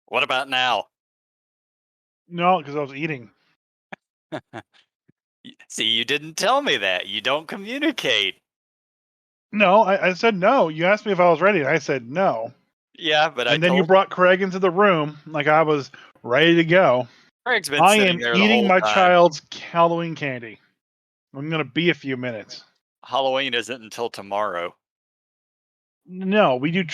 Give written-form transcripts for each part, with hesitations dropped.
What about now? No, because I was eating. See, you didn't tell me that. You don't communicate. No, I said no. You asked me if I was ready, and I said no. Yeah, but I And then you told brought Craig into the room like I was ready to go. Craig's been I sitting am there the eating whole my time. child's Halloween candy. I'm going to be a few minutes. Halloween isn't until tomorrow. No, we do.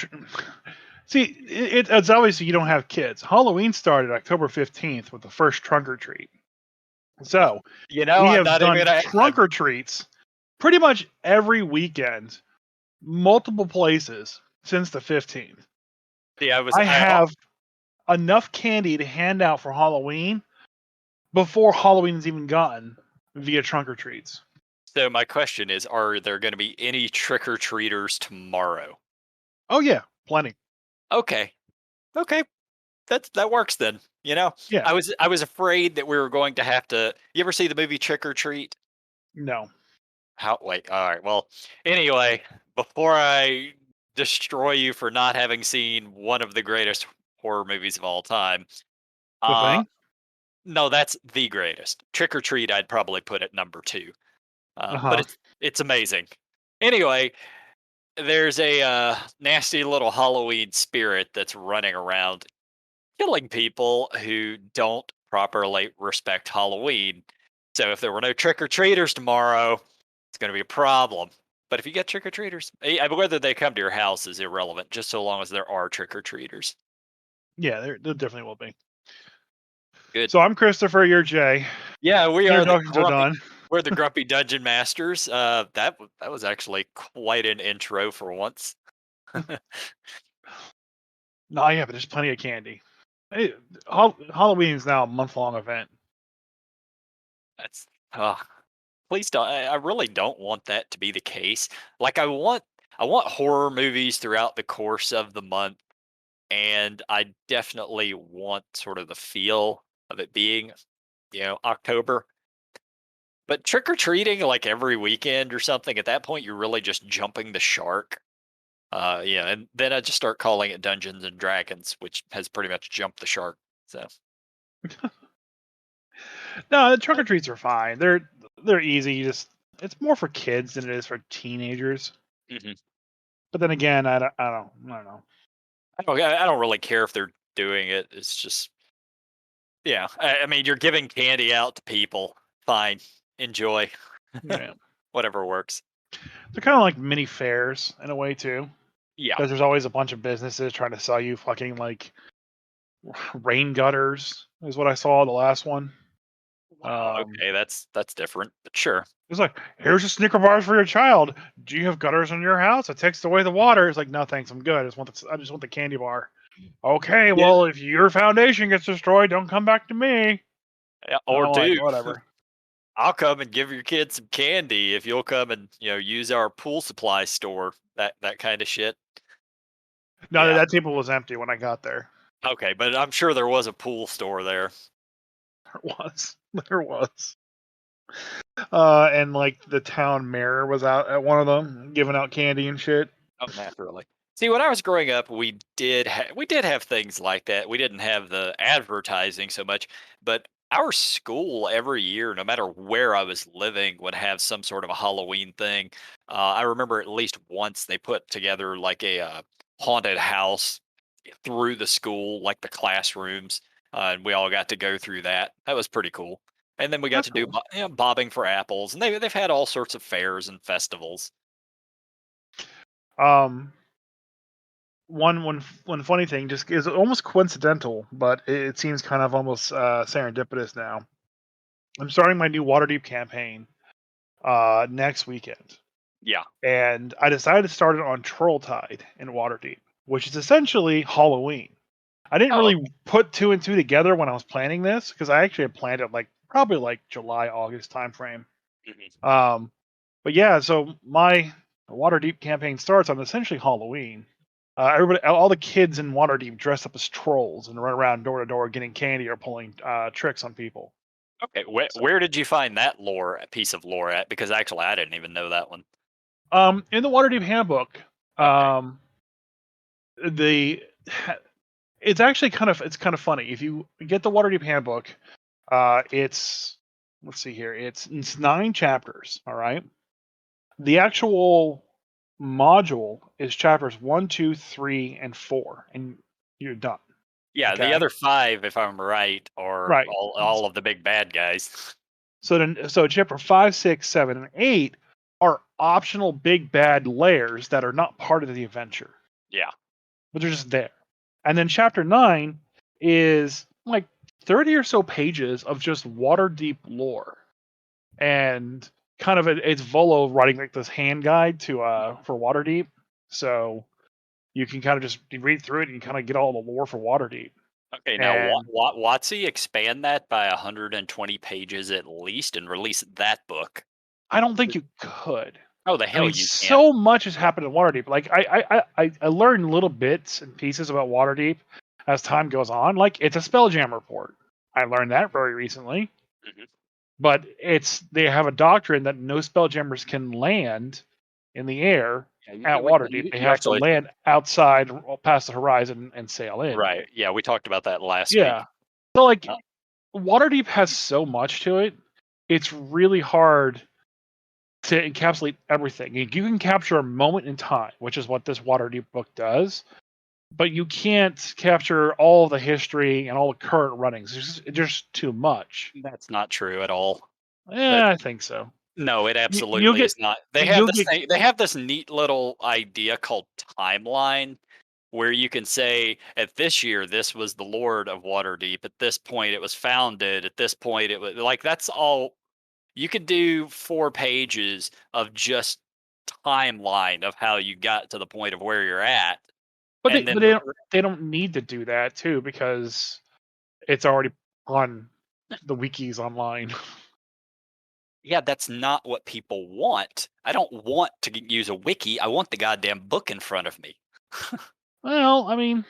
See, it's obviously you don't have kids. Halloween started October 15th with the first trunk or treat. So You know, we I'm have not even done gonna. trunk or treats pretty much every weekend, multiple places since the 15th. See, I have enough candy to hand out for Halloween before Halloween's even gotten via trunk or treats. So my question is: are there going to be any trick or treaters tomorrow? Oh yeah, plenty. Okay, okay, that works then. You know, Yeah, I was afraid that we were going to have to. You ever see the movie Trick or Treat? no. How? Wait. All right. Well, anyway, before I destroy you for not having seen one of the greatest horror movies of all time, The uh, thing. no, that's the greatest. Trick or Treat, I'd probably put at number two. Uh But huh. it's amazing. Anyway, there's a nasty little Halloween spirit that's running around killing people who don't properly respect Halloween. So if there were no trick or treaters tomorrow, it's going to be a problem. But if you get trick or treaters, whether they come to your house is irrelevant, just so long as there are trick or treaters. Yeah, there definitely will be. Good. So I'm Christopher. You're Jay. Yeah, we are the Introductions are grumpy. done. We're the grumpy dungeon masters. That was actually quite an intro for once. No, yeah, but there's plenty of candy. Hey, Halloween is now a month-long event. That's please don't. I really don't want that to be the case. Like I want horror movies throughout the course of the month, and I definitely want sort of the feel of it being, October. But trick or treating like every weekend or something, at that point you're really just jumping the shark. Yeah, and then I just start calling it Dungeons and Dragons, which has pretty much jumped the shark. So, No, the trunk or treats are fine. They're easy. You just it's more for kids than it is for teenagers. mhm. But then again, I don't know. I don't really care if they're doing it. It's just, yeah. I mean, you're giving candy out to people. Fine, enjoy. Yeah, Whatever works. they're kind of like mini fairs in a way too, Yeah. because there's always a bunch of businesses trying to sell you fucking like rain gutters. Is what I saw the last one. Wow. Um, Okay, that's different, but sure. it's like, here's a Snicker bars for your child. Do you have gutters in your house? It takes away the water. It's like, no, thanks, I'm good. I just want the candy bar. Okay, Yeah. well, if your foundation gets destroyed, don't come back to me. Yeah, or I'm like, do. whatever. I'll come and give your kids some candy if you'll come and use our pool supply store. That kind of shit. No, Yeah. that table was empty when I got there. Okay, but I'm sure there was a pool store there. There was. There was. And like the town mayor was out at one of them giving out candy and shit. Oh, naturally. See, when I was growing up, we did have things like that. We didn't have the advertising so much, but our school every year, no matter where I was living, would have some sort of a Halloween thing. I remember at least once they put together like a haunted house through the school, like the classrooms, and we all got to go through that. That was pretty cool. And then we got That's to do cool. bobbing for apples, and they've had all sorts of fairs and festivals. Um, one funny thing just is almost coincidental, but it seems kind of almost serendipitous now. I'm starting my new Waterdeep campaign next weekend, Yeah. and I decided to start it on Trolltide in Waterdeep, which is essentially Halloween. I didn't Oh, really put two and two together when I was planning this because I actually had planned it like probably like July August timeframe. mhm. Um, but yeah, so my Waterdeep campaign starts on essentially Halloween. Everybody, all the kids in Waterdeep dress up as trolls and run around door to door getting candy or pulling tricks on people. Okay, where did you find that piece of lore at? Because actually, I didn't even know that one. In the Waterdeep handbook, Okay. um, the it's actually it's kind of funny. If you get the Waterdeep handbook, it's let's see here. It's 9 chapters. All right. The actual module is chapters 1, 2, 3, and 4, and you're done. Yeah, the Okay. other 5, if I'm right, are Right. all of the big bad guys. So chapter 5, 6, 7, and 8 are optional big bad layers that are not part of the adventure, Yeah. but they're just there. And then chapter 9 is like 30 or so pages of just Waterdeep lore. And it's Volo writing like this hand guide to for Waterdeep. So you can kind of just read through it and kind of get all the lore for Waterdeep. Okay, now And WotC expand that by 120 pages at least and release that book. I don't think you could. Oh, the I hell mean, you can't. so much has happened in Waterdeep. Like I learned little bits and pieces about Waterdeep as time goes on. Like it's a Spelljam report. I learned that very recently. Mhm. But they have a doctrine that no Spelljammers can land in the air Yeah, at Waterdeep. They you have to actually land outside, past the horizon, and sail in. right. Yeah, we talked about that last Yeah. week. So like Uh, Waterdeep has so much to it. It's really hard to encapsulate everything. You can capture a moment in time, which is what this Waterdeep book does, but you can't capture all the history and all the current runnings. It's just too much. that's not true at all. That Yeah, I think so. no, it You'll absolutely get is not. you'll get They have this neat little idea called timeline where you can say at this year this was the Lord of Waterdeep, at this point it was founded, at this point it was like that's all you could do 4 pages of just timeline of how you got to the point of where you're at. but And then they don't need to do that too because it's already on the wikis online. yeah, that's not what people want. I don't want to use a wiki. I want the goddamn book in front of me. Well, I mean,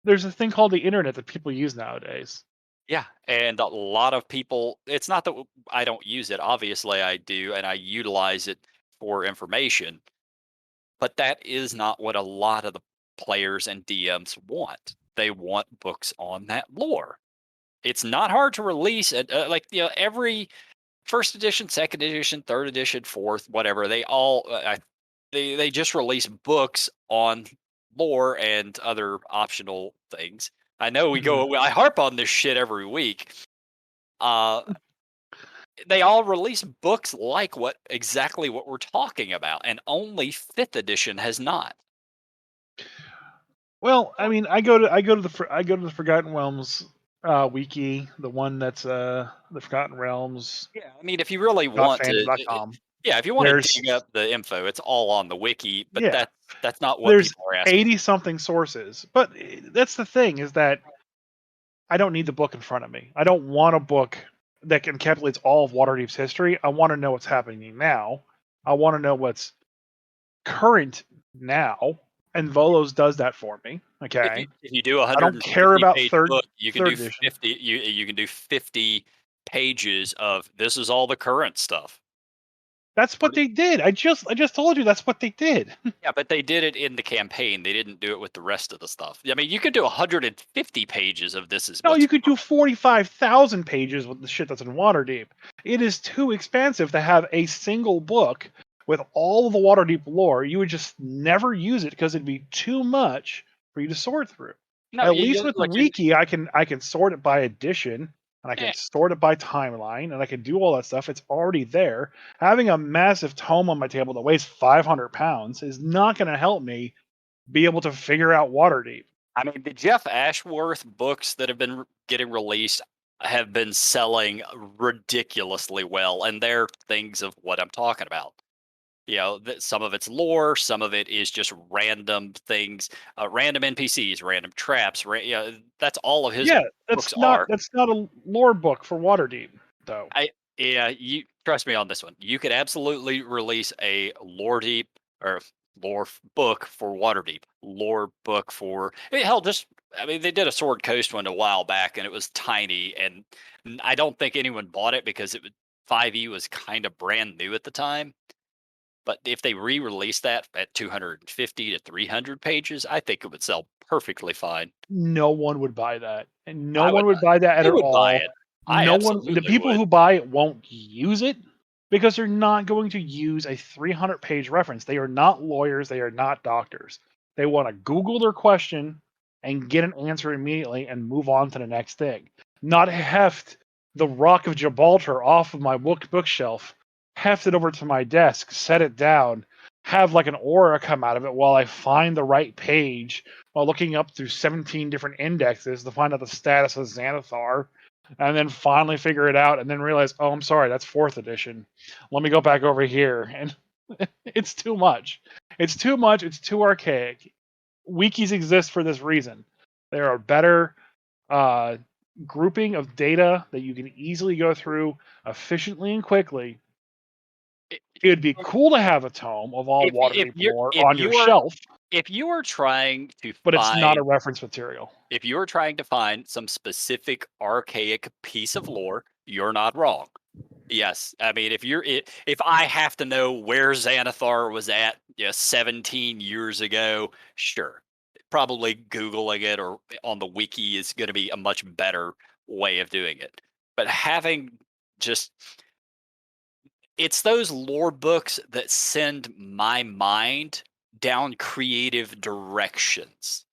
there's a thing called the internet that people use nowadays. Yeah, and a lot of people it's not that I don't use it. Obviously, I do and I utilize it for information, but that is not what a lot of the players and DMs want. They want books on that lore. It's not hard to release it. Like every first edition, second edition, third edition, fourth, whatever. They all they just release books on lore and other optional things. I know Mhm. I harp on this shit every week. Uh, they all release books like exactly what we're talking about, and only fifth edition has not. Well, I mean, I go to the Forgotten Realms wiki, the one that's the Forgotten Realms Yeah, I mean, if you really dot want to, fandom dot com. yeah, if you want to There's dig up the info, it's all on the wiki. But yeah, that's not what there's people are asking. 80 something sources. But that's the thing is that I don't need the book in front of me. I don't want a book that encapsulates all of Waterdeep's history. I want to know what's happening now. I want to know what's current now, and Volos does that for me. Okay, If you do a I hundred don't and care fifty about page book, you can third do edition. 50. You can do 50 pages of this is all the current stuff. That's what Pretty- they did. I just told you that's what they did. Yeah, but they did it in the campaign. They didn't do it with the rest of the stuff. I mean, you could do 150 pages of this is No, what's you could do 45,000 pages with the shit that's in Waterdeep. It is too expensive to have a single book with all of the Waterdeep lore. You would just never use it because it'd be too much for you to sort through. no. At least with the Look, wiki, I can sort it by edition and I eh, can sort it by timeline and I can do all that stuff. It's already there. Having a massive tome on my table that weighs 500 pounds is not going to help me be able to figure out Waterdeep. I mean, the Jeff Ashworth books that have been getting released have been selling ridiculously well, and they're things of what I'm talking about. Some of it's lore, some of it is just random things, random NPCs, random traps. That's all of his Yeah, books are. that's not a lore book for Waterdeep, though. I Yeah, you trust me on this one. You could absolutely release a lore deep or book for Waterdeep, lore book for hell. Just I mean, they did a Sword Coast one a while back, and it was tiny, and I don't think anyone bought it because 5e was kind of brand new at the time. But if they re-released that at 250 to 300 pages, I think it would sell perfectly fine. No one would buy that, and no I one would would buy that I at would buy all. it. I No one the absolutely people would. who buy it won't use it because they're not going to use a 300-page reference. They are not lawyers, they are not doctors. They wanna Google their question and get an answer immediately and move on to the next thing. Not heft the Rock of Gibraltar off of my bookshelf, heft it over to my desk, set it down, have, like, an aura come out of it while I find the right page while looking up through 17 different indexes to find out the status of Xanathar, and then finally figure it out, and then realize, oh, I'm sorry, that's fourth edition. Let me go back over here, and it's too much. It's too much. It's too archaic. Wikis exist for this reason. They are a better uh, grouping of data that you can easily go through efficiently and quickly. I It would be cool to have a tome of all if Waterdeep you're lore on your shelf, if you are trying to but it's not a find reference material. if you're trying to find some specific archaic piece of lore, you're not wrong. Yes, I mean if I have to know where Xanathar was at, 17 years ago, sure, probably googling it or on the wiki is going to be a much better way of doing it. But having just it's those lore books that send my mind down creative directions.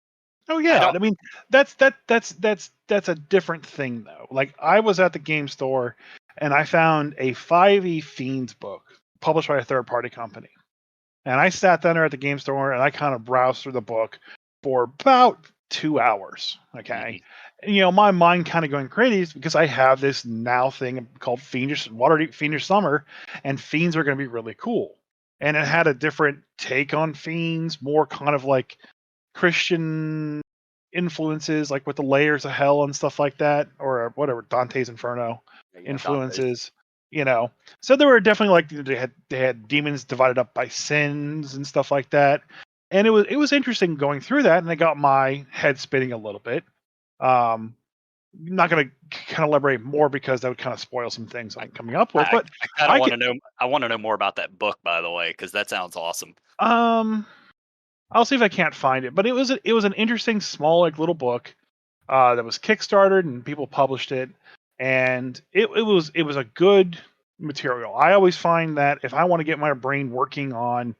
Oh I yeah, don't I mean that's a different thing though. Like I was at the game store and I found a 5e Fiends book published by a third party company. And I sat down there at the game store and I kind of browsed through the book for about 2 hours. Okay. Mhm. And, my mind kind of going crazy because I have this now thing called Fiendish Waterdeep Fiendish Summer, and Fiends are going to be really cool. And it had a different take on Fiends, more kind of like Christian influences, like with the layers of hell and stuff like that, or whatever Dante's Inferno Yeah, Dante's. influences. You know, so there were definitely like they had demons divided up by sins and stuff like that, and it was interesting going through that, and it got my head spinning a little bit. Not going to kind of elaborate more because that would kind of spoil some things I I'm coming up with, I but I kinda I could wanna know I wanna know more about that book, by the way, because that sounds awesome. um I'll see if I can't find it, but it was an interesting small like little book that was kickstarted and people published it, and it was a good material. I always find that if I want to get my brain working on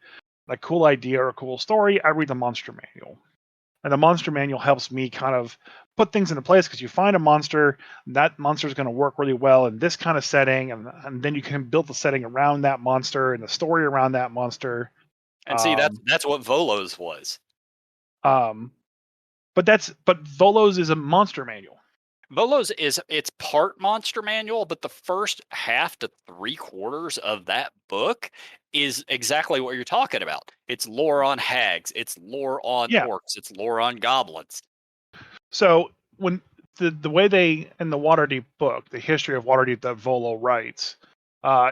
a cool idea or a cool story, I read the monster manual, and the monster manual helps me kind of put things into place because you find a monster, that monster is going to work really well in this kind of setting, and then you can build the setting around that monster and the story around that monster. And see, Um, that's what Volos was. um, but Volos is a monster manual. Volos it's part monster manual, but the first half to three-quarters of that book is exactly what you're talking about. It's lore on hags, it's lore on Yeah. orcs, it's lore on goblins. So when the way they in the Waterdeep book, the history of Waterdeep that Volo writes,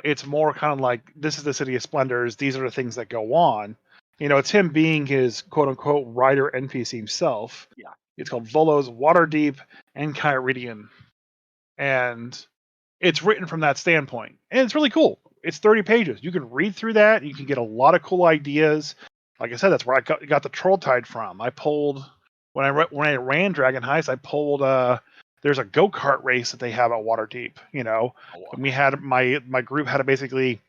it's more kind of like this is the city of splendors. These are the things that go on. It's him being his quote unquote writer NPC himself. Yeah. It's called Volo's Waterdeep and Kyridian, and it's written from that standpoint, and it's really cool. It's 30 pages. You can read through that. You can get a lot of cool ideas. Like I said, that's where I got the Troll Tide from. I pulled when I ran Dragon Heist. I pulled there's a go kart race that they have at Waterdeep. Oh, And we had my group had to basically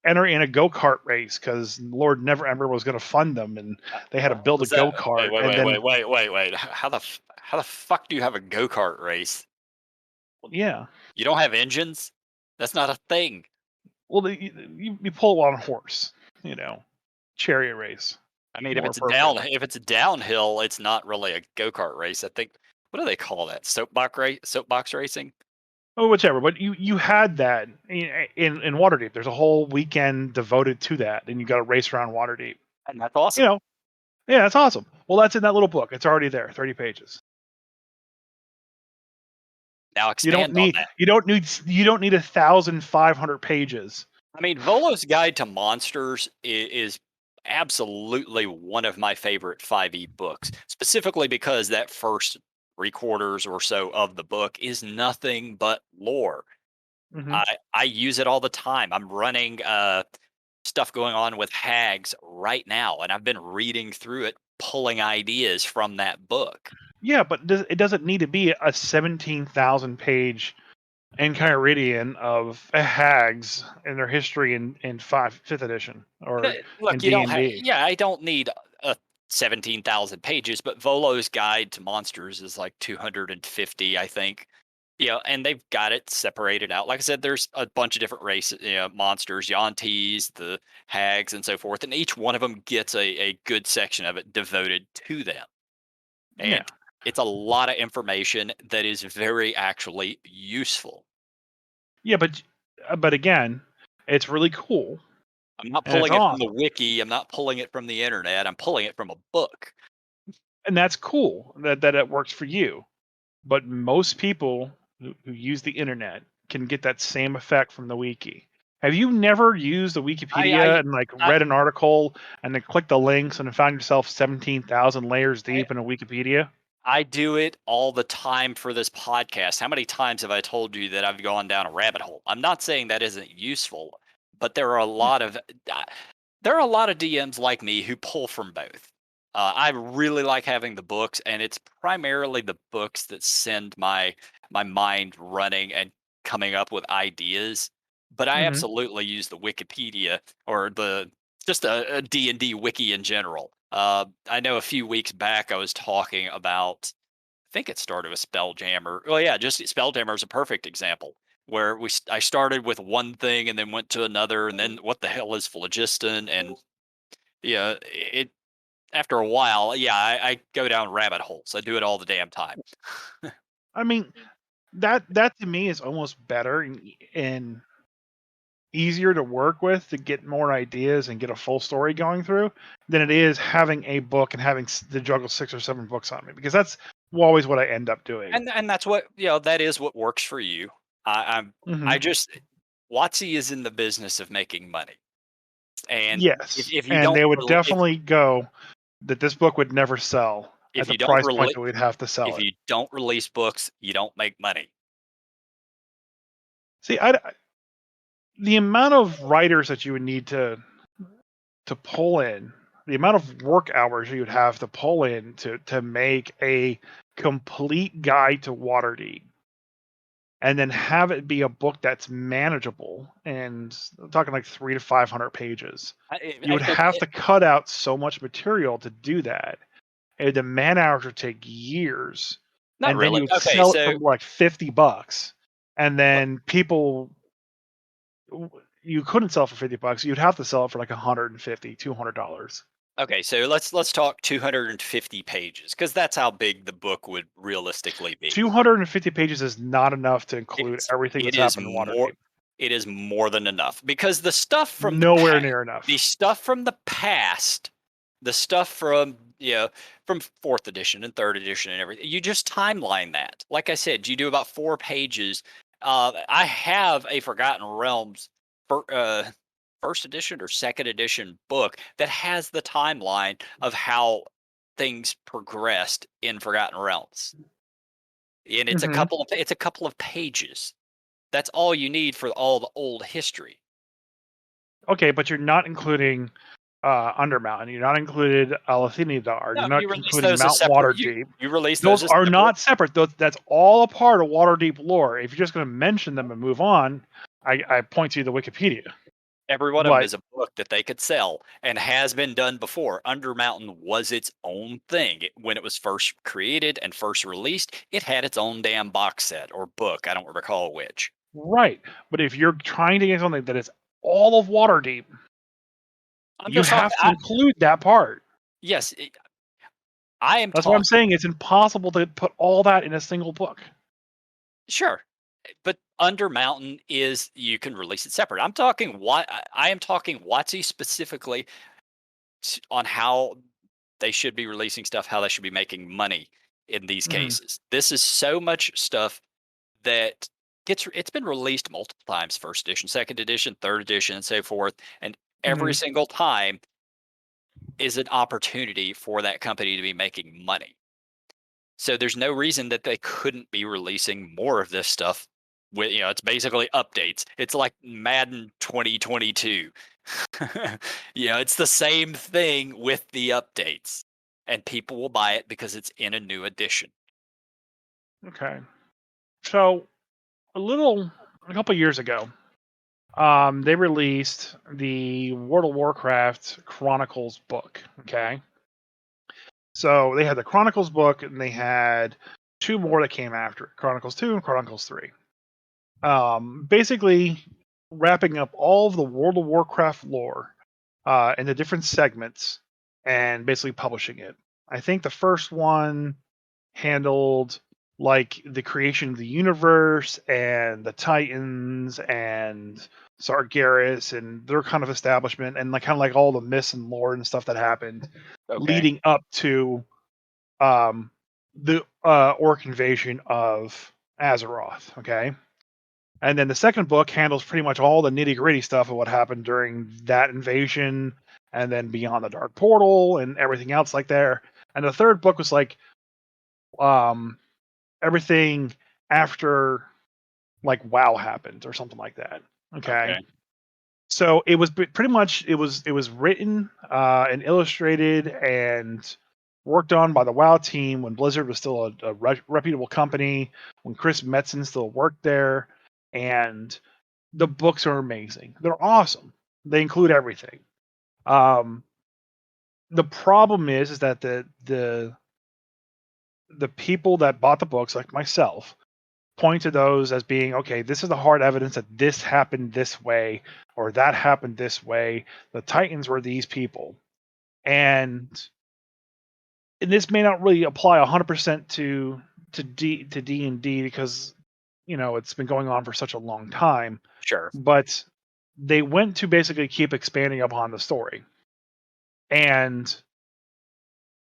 enter in a go kart race because Lord Never Ember was going to fund them, and they had to build a was that go kart. wait, wait, And wait, then wait, wait, wait, wait. How the fuck do you have a go-kart race? yeah, You don't have engines? That's not a thing. well, you pull on a horse. Chariot race, I mean, more appropriate. if it's downhill, it's not really a go-kart race. I think what do they call that? Soapbox racing? Oh, whichever. But you had that in Waterdeep. There's a whole weekend devoted to that, and you got to race around Waterdeep. And that's You awesome. know, yeah, that's awesome. Well, that's in that little book. It's already there, 30 pages. Now You don't expand on need that. you don't need you don't need 1,500 pages. I mean, Volo's Guide to Monsters is absolutely one of my favorite 5e books, specifically because that first three-quarters or so of the book is nothing but lore. Hmm. I use it all the time. I'm running stuff going on with hags right now, and I've been reading through it pulling ideas from that book. Yeah, but it doesn't need to be a 17,000 page enchiridion of hags and their history in fifth edition or in Look, you D don't and have. D. Yeah, I don't need 17,000 pages, but Volo's Guide to Monsters is like 250, I think. And they've got it separated out. Like I said, there's a bunch of different races, monsters, Yontis, the hags, and so forth, and each one of them gets a good section of it devoted to them. Yeah, And it's a lot of information that is very actually useful. yeah, but again, it's really cool I'm not and it's pulling it from the awesome, wiki. I'm not pulling it from the internet. I'm pulling it from a book. and that's cool that it works for you. But most people who use the internet can get that same effect from the wiki. Have you never used the I, Wikipedia I, and like I, read an article and then clicked the links and found yourself 17,000 layers I deep in a Wikipedia? I do it all the time for this podcast. How many times have I told you that I've gone down a rabbit hole? I'm not saying that isn't useful, but uh, there are a lot of DMs like me who pull from both. I really like having the books, and it's primarily the books that send my mind running and coming up with ideas. But I Hmm. absolutely use the Wikipedia or the just a D&D wiki in general. I know a few weeks back I was talking about. I think it started with Spelljammer. Well, yeah, just Spelljammer is a perfect example where I started with one thing and then went to another, and then what the hell is phlogiston? And it after a while, yeah, I go down rabbit holes. I do it all the damn time. I mean, that to me is almost better and easier to work with to get more ideas and get a full story going through than it is having a book and having to juggle 6 or 7 books on me because that's always what I end up doing. And that's what that is what works for you. I'm Hmm. I just WotC is in the business of making money, and Yes, if you and don't they would definitely go that this book would never sell at if the you don't price point release that we'd have to sell if it. you don't release books, you don't make money. See, the amount of writers that you would need to pull in, the amount of work hours you would have to pull in to make a complete guide to Waterdeep and then have it be a book that's manageable and I'm talking like 300 to 500 pages. You would Look, have to cut out so much material to do that. And the man hours would take years. not And then you really. would Okay, sell it for so like $50. And look, then people you couldn't sell it for $50. You'd have to sell it for like 150, $200. okay, so let's talk 250 pages because that's how big the book would realistically be. 250 pages is not enough to include It's everything it that's is happened in more Waterdeep. it is more than enough because the stuff from Nowhere near enough. the past, the stuff from from fourth edition and third edition and everything, you just timeline that. Like I said, you do about 4 pages. I have a Forgotten Realms for, first edition or second edition book that has the timeline of how things progressed in Forgotten Realms, and Hmm. it's a couple of pages. That's all you need for all the old history. Okay, but you're not including Undermountain. You're not included Alathinidar. You're No, not you release including those as Mount separate. Waterdeep. You release Those those as are separate. not separate. That's all a part of Waterdeep lore. If you're just going to mention them and move on, I point to the Wikipedia. Every one of them But is a book that they could sell and has been done before. Undermountain was its own thing. When it was first created and first released, it had its own damn box set or book. I don't recall which. right, but if you're trying to get something that is all of Waterdeep, I'm you just talking. have to include that part. Yes, I am That's what I'm talking. saying. It's impossible to put all that in a single book. Sure, but Undermountain is you can release it separate. I'm talking what I am talking WotC specifically on how they should be releasing stuff, how they should be making money in these Hmm. cases. This is so much stuff that it's been released multiple times, first edition, second edition, third edition, and so forth. And every Hmm. single time is an opportunity for that company to be making money. So there's no reason that they couldn't be releasing more of this stuff. With it's basically updates. It's like Madden 2022. It's the same thing with the updates. and people will buy it because it's in a new edition. Okay. So a couple years ago, they released the World of Warcraft Chronicles book. Okay. So they had the Chronicles book, and they had two more that came after it, Chronicles 2 and Chronicles 3. Basically wrapping up all of the World of Warcraft lore into different segments and basically publishing it. I think the first one handled like the creation of the universe and the Titans and Sargeras and their kind of establishment and like kind of like all the myths and lore and stuff that happened Okay. leading up to the orc invasion of Azeroth. Okay. And then the second book handles pretty much all the nitty gritty stuff of what happened during that invasion and then beyond the Dark Portal and everything else like there. And the third book was like um, everything after like WoW happened or something like that. Okay. Okay. So it was pretty much it was written and illustrated and worked on by the WoW team when Blizzard was still a reputable company, when Chris Metzen still worked there, and the books are amazing. They're awesome. They include everything. Um, the problem is that the people that bought the books, like myself, point to those as being okay. This is the hard evidence that this happened this way or that happened this way. The Titans were these people, and this may not really apply 100% to D and D because it's been going on for such a long time. Sure. But they went to basically keep expanding upon the story. And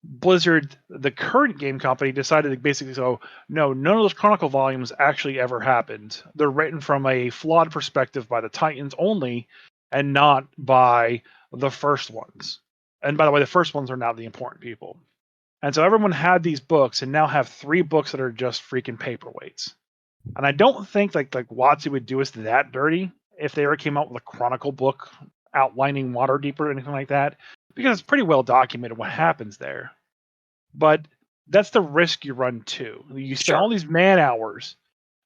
Blizzard, the current game company, decided to basically go, no, none of those Chronicle volumes actually ever happened. They're written from a flawed perspective by the Titans only, and not by the first ones. And by the way, the first ones are now the important people. And so everyone had these books, and now have 3 books that are just freaking paperweights. And I don't think like WotC would do us that dirty if they ever came out with a Chronicle book outlining Waterdeep or anything like that, because it's pretty well documented what happens there. But that's the risk you run too. You spend all Sure. these man hours,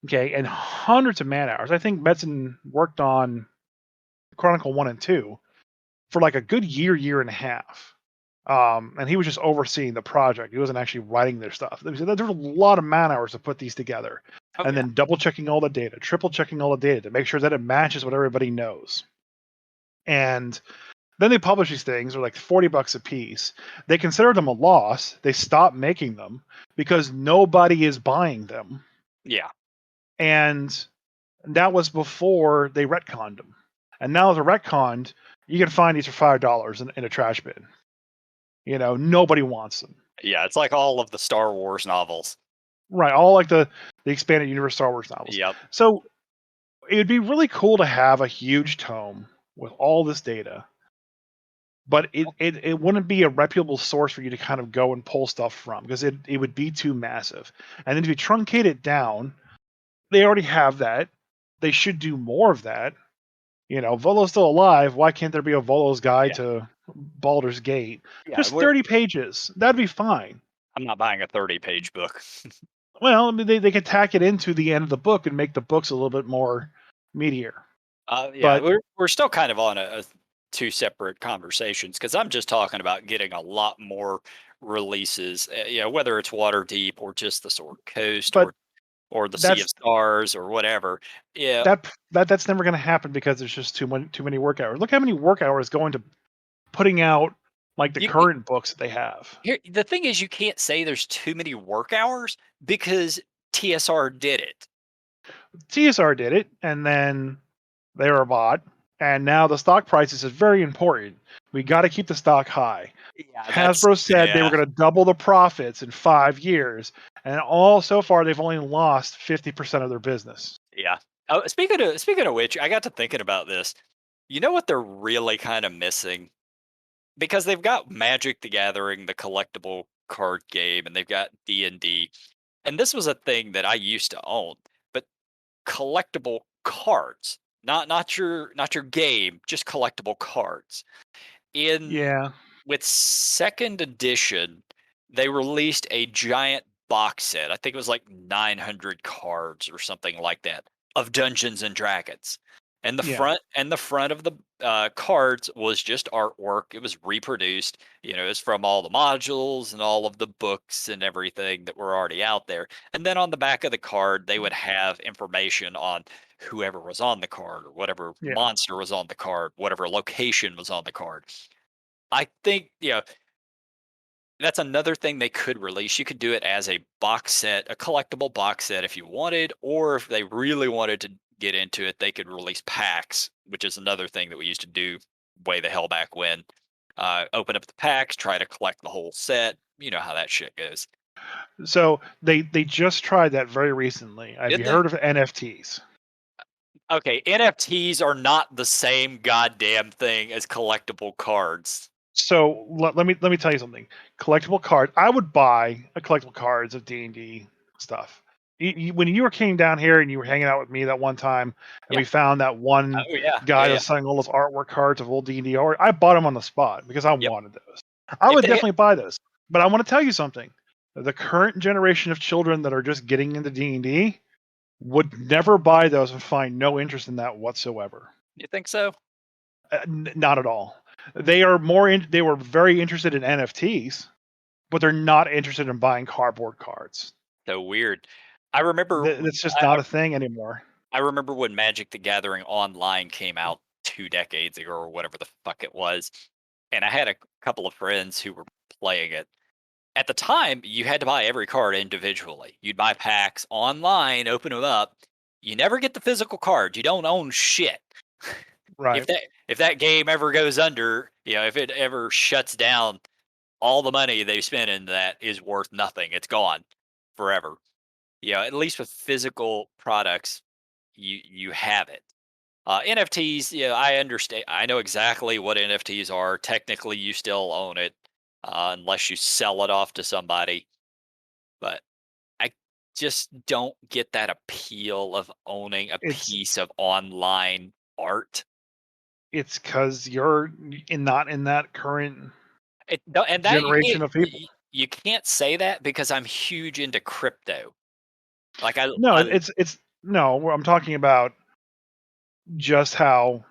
okay, and hundreds of man hours. I think Metzen worked on Chronicle 1 and 2 for like a good year and a half. And he was just overseeing the project. He wasn't actually writing their stuff. There's a lot of man hours to put these together, Oh and yeah. then double checking all the data, triple checking all the data to make sure that it matches what everybody knows. And then they publish these things, they're like $40 a piece. They consider them a loss. They stop making them because nobody is buying them. Yeah. And that was before they retconned them. And now they're retconned, you can find these for $5 in a trash bin. Nobody wants them. Yeah. It's like all of the Star Wars novels. Right, all like the expanded universe Star Wars novels. Yep. So it would be really cool to have a huge tome with all this data, but it wouldn't be a reputable source for you to kind of go and pull stuff from because it would be too massive. And then if you truncate it down, they already have that. They should do more of that. Volo's still alive. Why can't there be a Volo's guide Yeah. to Baldur's Gate? Yeah. Just 30 pages. That'd be fine. I'm not buying a 30-page book. Well, I mean, they could tack it into the end of the book and make the books a little bit more meatier. Yeah, But we're still kind of on a two separate conversations because I'm just talking about getting a lot more releases. Whether it's Waterdeep or just the Sword Coast but or the Sea of that's Stars or whatever. Yeah, that's never going to happen because there's just too many work hours. Look how many work hours go into putting out like the you current books that they have. here the thing is you can't say there's too many work hours because TSR did it. TSR did it, and then they were bought, and now the stock prices is very important. We got to keep the stock high. Yeah, that's Hasbro said they were yeah. going to double the profits in 5 years, and all so far they've only lost 50% of their business. Yeah. Oh, speaking of which, I got to thinking about this. You know what they're really kind of missing? Because they've got Magic the Gathering, the collectible card game, and they've got D&D. And this was a thing that I used to own, but collectible cards. Not your game, just collectible cards. In Yeah, with second edition, they released a giant box set. I think it was like 900 cards or something like that of Dungeons and Dragons. And Yeah. the front of the cards was just artwork. It was reproduced. It's from all the modules and all of the books and everything that were already out there. And then on the back of the card, they would have information on whoever was on the card or whatever Yeah. monster was on the card, whatever location was on the card. I think, that's another thing they could release. You could do it as a box set, a collectible box set if you wanted, or if they really wanted to get into it, they could release packs, which is another thing that we used to do way the hell back when. Open up the packs, try to collect the whole set. You know how that shit goes. So they just tried that very recently. Have Did you they? heard of NFTs? Okay, NFTs are not the same goddamn thing as collectible cards. So let me tell you something. Collectible card. I would buy a collectible cards of D&D stuff. When you were came down here and you were hanging out with me that one time, and Yeah. we found that one Oh yeah. guy Yeah. that Yeah. was selling all those artwork cards of old D&D art, I bought them on the spot because I Yep. wanted those. I If would they definitely buy those. But I want to tell you something. The current generation of children that are just getting into D&D would never buy those and find no interest in that whatsoever. you think so? Not at all. They were very interested in NFTs, but they're not interested in buying cardboard cards. So weird. I remember. That's just I, not a thing anymore. I remember when Magic the Gathering Online came out 2 decades ago or whatever the fuck it was, and I had a couple of friends who were playing it. At the time, you had to buy every card individually. You'd buy packs online, open them up. You never get the physical card. You don't own shit. Right. If that game ever goes under, if it ever shuts down, all the money they spent in that is worth nothing. It's gone forever. At least with physical products, you have it. NFTs, yeah, I understand. I know exactly what NFTs are. Technically, you still own it unless you sell it off to somebody. But I just don't get that appeal of owning a It's piece of online art. it's because you're not in that current And that generation of people. you can't say that because I'm huge into crypto. Like No, it's no. I'm talking about just how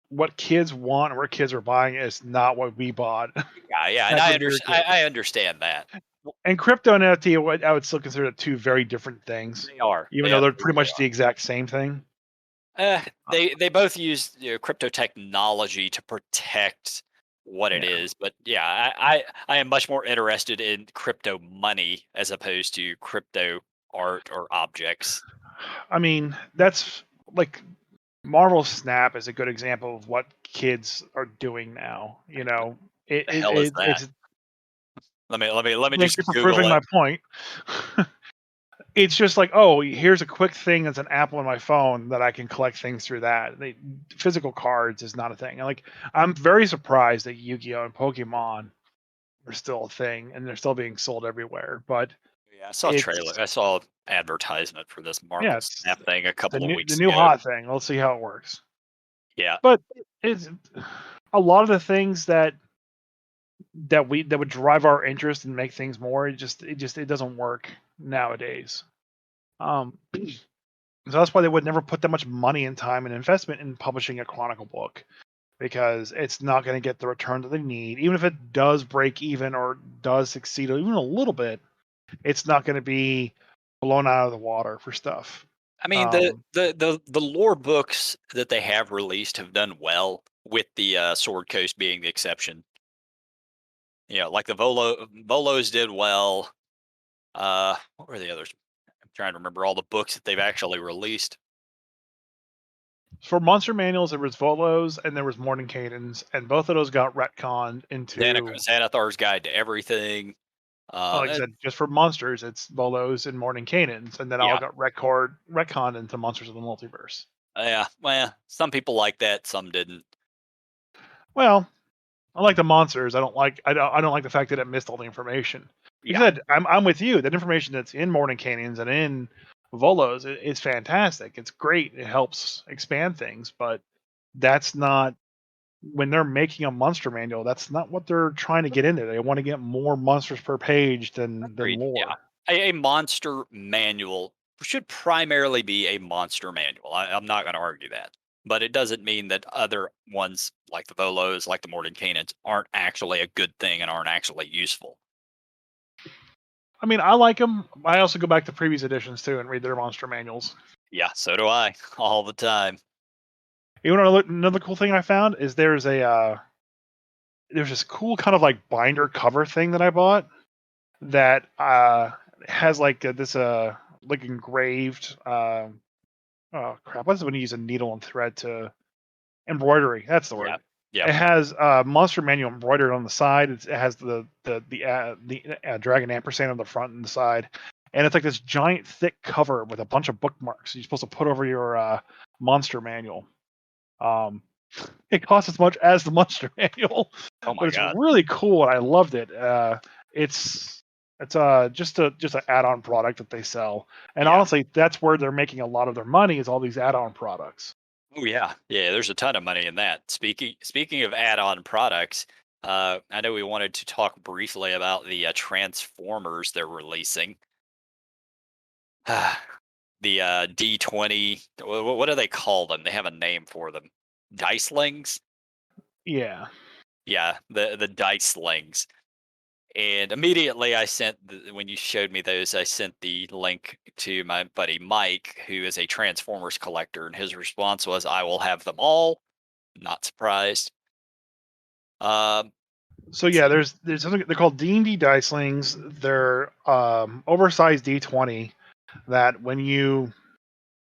what kids want and where kids are buying is not what we bought yeah, and back when we were kids. I understand that. And crypto and NFT, I would still consider it two very different things, They are. even They though they're pretty absolutely much are. the exact same thing. Uh, They both use crypto technology to protect what it yeah. is, but yeah, I am much more interested in crypto money as opposed to crypto art or objects. I mean, that's like Marvel Snap is a good example of what kids are doing now. The hell is that? it's Let me thank just you for Google proving it. my point. It's just like, oh, here's a quick thing that's an app on my phone that I can collect things through that. Physical cards is not a thing. Like, I'm very surprised that Yu-Gi-Oh and Pokemon are still a thing and they're still being sold everywhere. But Yeah, I saw a trailer. it's I saw advertisement for this yeah, Marvel it's Snap thing a couple of the weeks new ago. hot thing. Let's see how it works. Yeah, But it's a lot of the things that would drive our interest and make things more. It doesn't work nowadays. So that's why they would never put that much money and time and investment in publishing a chronicle book because it's not going to get the return that they need. Even if it does break even or does succeed even a little bit, it's not going to be blown out of the water for stuff. I mean Um, the lore books that they have released have done well, with the Sword Coast being the exception. Like the Volos did well. What were the others? I'm trying to remember all the books that they've actually released. for monster manuals, there was Volos and there was Morning Cadence, and both of those got retconned into. Xanathar's Guide to Everything. Like I said, just for monsters, it's Volos and Morning Cadence, and then all Yeah, got retconned into Monsters of the Multiverse. yeah. Well, some people like that, some didn't. Well, I like the monsters. I don't like the fact that it missed all the information. Like I Yeah, said, I'm with you. That information that's in Morning Canyons and in Volos is fantastic. It's great. It helps expand things, but that's not when they're making a monster manual, that's not what they're trying to get into. They want to get more monsters per page than Agreed. Yeah. lore. A monster manual should primarily be a monster manual. I'm not going to argue that. But it doesn't mean that other ones like the Volos, like the Mordenkainens, aren't actually a good thing and aren't actually useful. I mean, I like them. I also go back to previous editions too and read their monster manuals. Yeah, so do I all the time. You know, another cool thing I found is there's this cool kind of like binder cover thing that I bought that has like this like engraved oh crap, what's it when you use a needle and thread to embroidery? That's the Yeah. word. Yep. It has monster manual embroidered on the side. It has the dragon ampersand on the front and the side, and it's like this giant thick cover with a bunch of bookmarks you're supposed to put over your monster manual. Um, it costs as much as the monster manual, Oh but my it's god. really cool and I loved it. It's just an add-on product that they sell, and Yeah. honestly, that's where they're making a lot of their money is all these add-on products. Oh yeah. Yeah, there's a ton of money in that. Speaking of add-on products, I know we wanted to talk briefly about the Transformers they're releasing. The D20, what do they call them? They have a name for them. Dicelings? Yeah. Yeah, the Dicelings. And immediately I sent when you showed me those, I sent the link to my buddy Mike, who is a Transformers collector, and his response was, "I will have them all." Not surprised. Um, So yeah, see, there's something they're called D&D Dicelings. They're oversized D20 that when you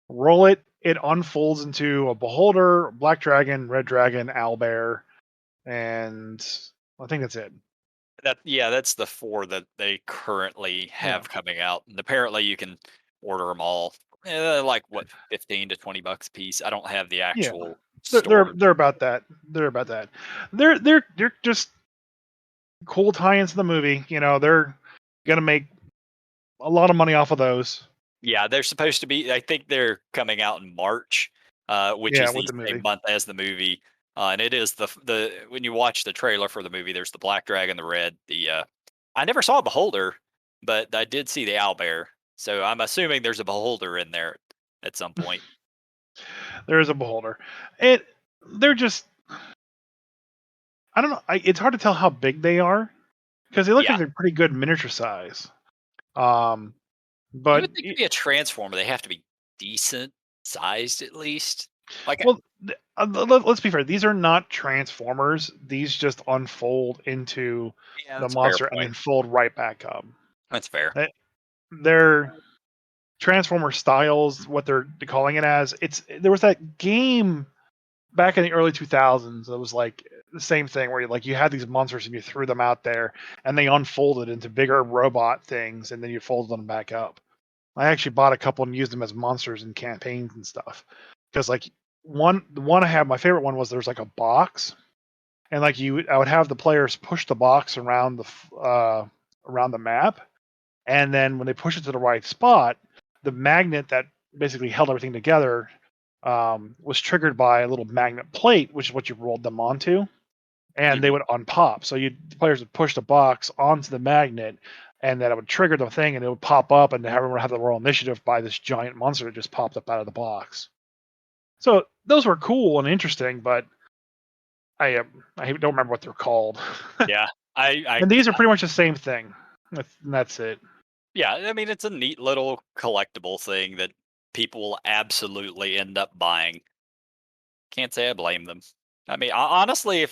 roll it, it unfolds into a beholder, black dragon, red dragon, owlbear, and I think that's it. that's the four that they currently Yeah, have coming out, and apparently you can order them all. Like what, 15 to 20 bucks a piece. I don't have the yeah. actual They're they're storage. they're about that. They're about that. They're just cool tie-ins to the movie. You know, they're gonna make a lot of money off of those. Yeah, they're supposed to be. I think they're coming out in March, which Yeah, is with the the same movie. month as the movie. And it is the when you watch the trailer for the movie, there's the black dragon, the red. I never saw a beholder, but I did see the owlbear. So I'm assuming there's a beholder in there at some point. There is a beholder. It they're just I don't know. It's hard to tell how big they are because they look Yeah, like they're pretty good miniature size. Um, you but would think to be a transformer, they have to be decent sized at least. Like, well, let's be fair. These are not transformers. These just unfold into yeah, the that's a fair monster and point. then fold right back up. That's fair. They- They're transformer styles. What they're calling it as. There was that game back in the early 2000s. It was like the same thing where you had these monsters and you threw them out there and they unfolded into bigger robot things and then you folded them back up. I actually bought a couple and used them as monsters in campaigns and stuff. Because like the one I have, my favorite one was there's like a box, and I would have the players push the box around the map, and then when they push it to the right spot, the magnet that basically held everything together was triggered by a little magnet plate, which is what you rolled them onto, and they Mhm. would unpop. So the players would push the box onto the magnet, and then it would trigger the thing, and it would pop up, and everyone would have the roll initiative by this giant monster that just popped up out of the box. So those were cool and interesting, but I don't remember what they're called. Yeah, I And these are pretty much the same thing. That's it. Yeah, I mean, it's a neat little collectible thing that people will absolutely end up buying. Can't say I blame them. I mean, honestly,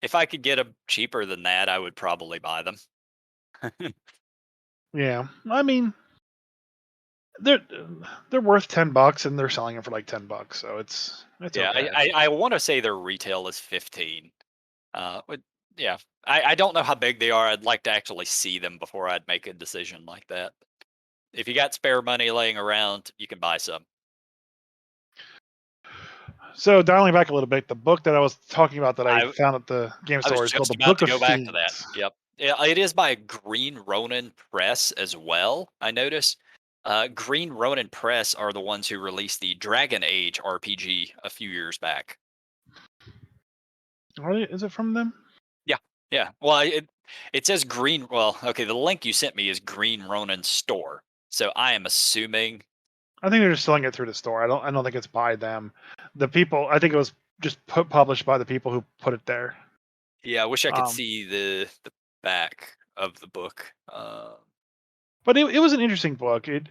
if I could get them cheaper than that, I would probably buy them. Yeah, I mean they're they're worth $10, and they're selling them for like $10, so it's Yeah, okay. I want to say their retail is 15. But yeah, I don't know how big they are. I'd like to actually see them before I'd make a decision like that. If you got spare money laying around, you can buy some. So dialing back a little bit, the book that I was talking about that I I found at the game I was store is called just the about Book to of go back to that. Fiends. Yep. Yeah, it is by Green Ronin Press as well, I noticed. Green Ronin Press are the ones who released the Dragon Age RPG a few years back. Is it from them? Yeah, yeah. Well, it says Green. Well, okay. The link you sent me is Green Ronin store, so I am assuming. I think they're just selling it through the store. I don't think it's by them. The people. I think it was just published by the people who put it there. Yeah, I wish I could Um, see the back of the book. but it was an interesting book. It